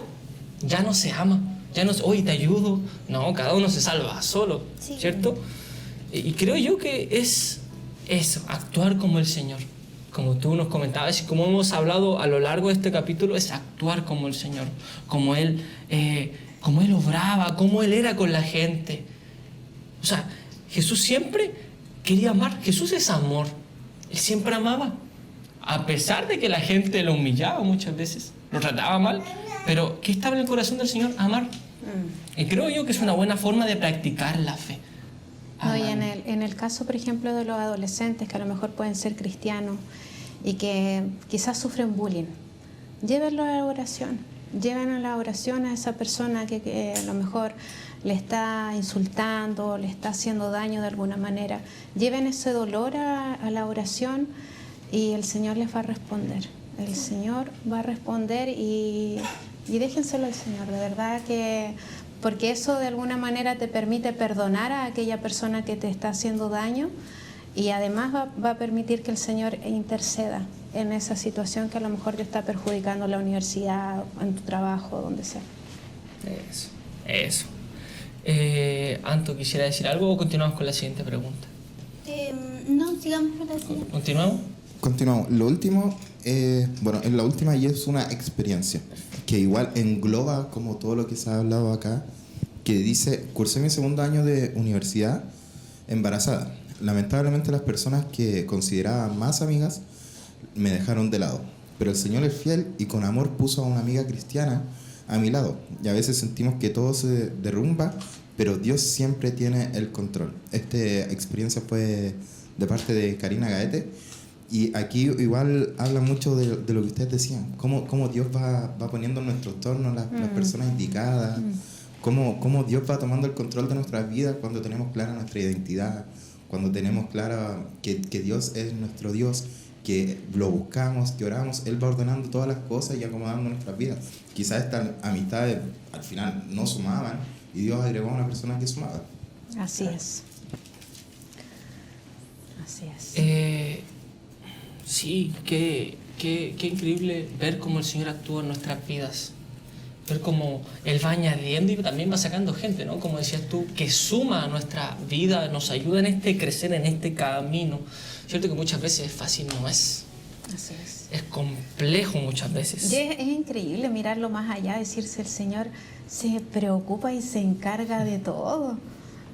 Ya no se ama. Ya no se, oye, te ayudo. No, cada uno se salva solo, sí. ¿Cierto? Y creo yo que es eso, actuar como el Señor. Como tú nos comentabas y como hemos hablado a lo largo de este capítulo, es actuar como el Señor. Como Él obraba, como Él era con la gente. O sea, Jesús siempre quería amar. Jesús es amor. Él siempre amaba. A pesar de que la gente lo humillaba muchas veces, lo trataba mal, pero ¿qué estaba en el corazón del Señor? Amar. Y creo yo que es una buena forma de practicar la fe. No, y en el caso, por ejemplo, de los adolescentes que a lo mejor pueden ser cristianos y que quizás sufren bullying, llévenlo a la oración. Lleven a la oración a esa persona que a lo mejor le está insultando, le está haciendo daño de alguna manera. Lleven ese dolor a la oración y el Señor les va a responder. El Señor va a responder y déjenselo al Señor, de verdad que... Porque eso de alguna manera te permite perdonar a aquella persona que te está haciendo daño y además va a permitir que el Señor interceda en esa situación que a lo mejor te está perjudicando en la universidad, en tu trabajo, donde sea. Eso. Anto, ¿quisiera decir algo o continuamos con la siguiente pregunta? No, sigamos con la siguiente. ¿Continuamos? Lo último, en la última y es una experiencia que igual engloba como todo lo que se ha hablado acá, que dice, cursé mi segundo año de universidad embarazada. Lamentablemente las personas que consideraba más amigas me dejaron de lado, pero el Señor es fiel y con amor puso a una amiga cristiana a mi lado y a veces sentimos que todo se derrumba, pero Dios siempre tiene el control. Esta experiencia fue de parte de Karina Gaete. Y aquí igual habla mucho de lo que ustedes decían, cómo Dios va poniendo en nuestro entorno las personas indicadas, cómo Dios va tomando el control de nuestras vidas cuando tenemos clara nuestra identidad, cuando tenemos clara que Dios es nuestro Dios, que lo buscamos, que oramos, Él va ordenando todas las cosas y acomodando nuestras vidas. Quizás estas amistades al final no sumaban y Dios agregó a una persona que sumaba. Así es. Así es. Sí, qué increíble ver cómo el Señor actúa en nuestras vidas. Ver cómo Él va añadiendo y también va sacando gente, ¿no? Como decías tú, que suma a nuestra vida, nos ayuda en crecer en este camino. Cierto que muchas veces es fácil, no es. Así es. Es complejo muchas veces. Y es increíble mirarlo más allá, decirse el Señor se preocupa y se encarga de todo.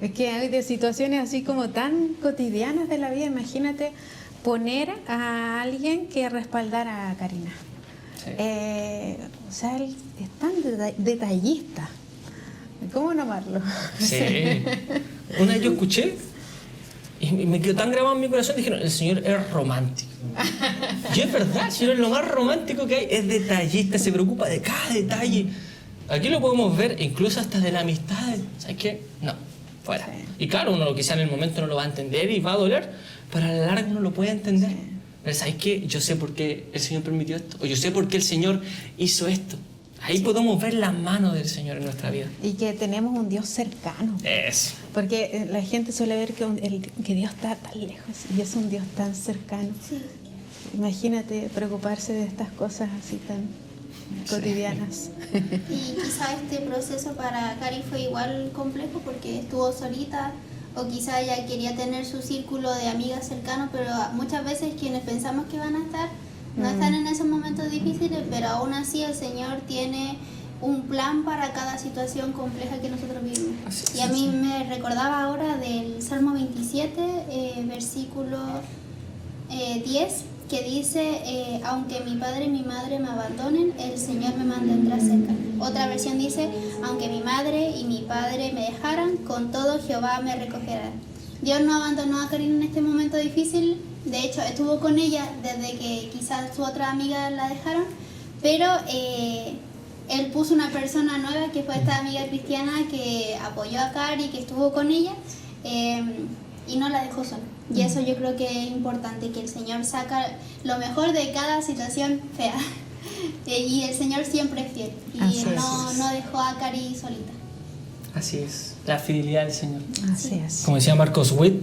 Es que hay de situaciones así como tan cotidianas de la vida, imagínate poner a alguien que respaldara a Karina. Sí. O sea, él es tan detallista. ¿Cómo no amarlo? Sí. Una vez yo escuché y me quedó tan grabado en mi corazón, dijeron, el Señor es romántico. Y es verdad, el Señor es lo más romántico que hay, es detallista, se preocupa de cada detalle. Aquí lo podemos ver incluso hasta de la amistad. ¿Sabes qué? No, fuera. Sí. Y claro, uno quizá en el momento no lo va a entender y va a doler, pero a la larga uno lo puede entender. Sí. Pero ¿sabes qué? Yo sé por qué el Señor permitió esto, o yo sé por qué el Señor hizo esto. Ahí podemos ver la mano del Señor en nuestra vida. Y que tenemos un Dios cercano. Eso. Porque la gente suele ver que Dios está tan lejos y es un Dios tan cercano. Sí. Imagínate preocuparse de estas cosas así tan cotidianas. Y quizá este proceso para Cari fue igual complejo porque estuvo solita o quizá ella quería tener su círculo de amigas cercanos, pero muchas veces quienes pensamos que van a estar no están en esos momentos difíciles, pero aún así el Señor tiene un plan para cada situación compleja que nosotros vivimos. Y a mí me recordaba ahora del Salmo 27, versículo 10, que dice, aunque mi padre y mi madre me abandonen, el Señor me mantendrá cerca. Otra versión dice, aunque mi madre y mi padre me dejaran, con todo Jehová me recogerá. Dios no abandonó a Karina en este momento difícil, de hecho estuvo con ella desde que quizás su otra amiga la dejaron, pero Él puso una persona nueva que fue esta amiga cristiana que apoyó a Cari, que estuvo con ella y no la dejó sola. Y eso yo creo que es importante, que el Señor saca lo mejor de cada situación fea. Y el Señor siempre es fiel. Y Así no dejó a Cari solita. Así es, la fidelidad del Señor. Así es. Como decía Marcos Witt,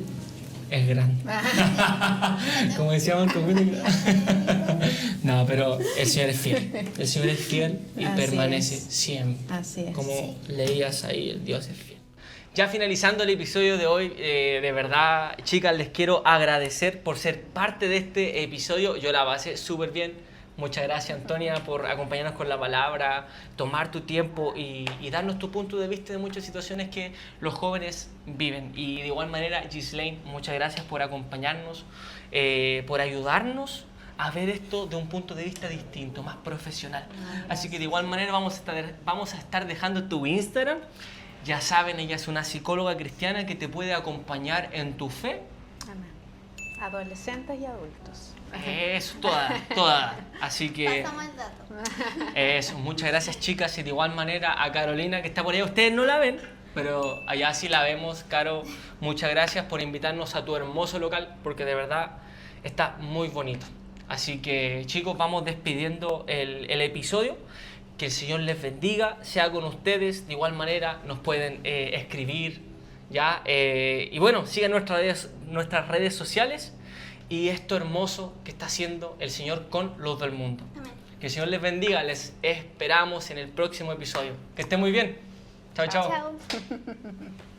es grande. Como decía Marcos Witt, es grande. No, pero el Señor es fiel. El Señor es fiel y Así permanece es. siempre. Así es. Como leías ahí, el Dios es fiel. Ya finalizando el episodio de hoy, de verdad, chicas, les quiero agradecer por ser parte de este episodio. Yo la pasé súper bien. Muchas gracias, Antonia, por acompañarnos con la palabra, tomar tu tiempo y darnos tu punto de vista de muchas situaciones que los jóvenes viven. Y de igual manera, Ghislaine, muchas gracias por acompañarnos, por ayudarnos a ver esto de un punto de vista distinto, más profesional. Así que de igual manera vamos a estar dejando tu Instagram. Ya saben, ella es una psicóloga cristiana que te puede acompañar en tu fe. Amén. Adolescentes y adultos. Eso, toda. Así que Pasamos el dato. eso, muchas gracias, chicas. Y de igual manera a Carolina, que está por allá. Ustedes no la ven, pero allá sí la vemos. Caro, muchas gracias por invitarnos a tu hermoso local, porque de verdad está muy bonito. Así que, chicos, vamos despidiendo el episodio. Que el Señor les bendiga, sea con ustedes. De igual manera nos pueden escribir, ¿ya? Y bueno, sigan nuestras redes sociales y esto hermoso que está haciendo el Señor con los del mundo. Amén. Que el Señor les bendiga, les esperamos en el próximo episodio. Que estén muy bien. Chao, chao. Chao.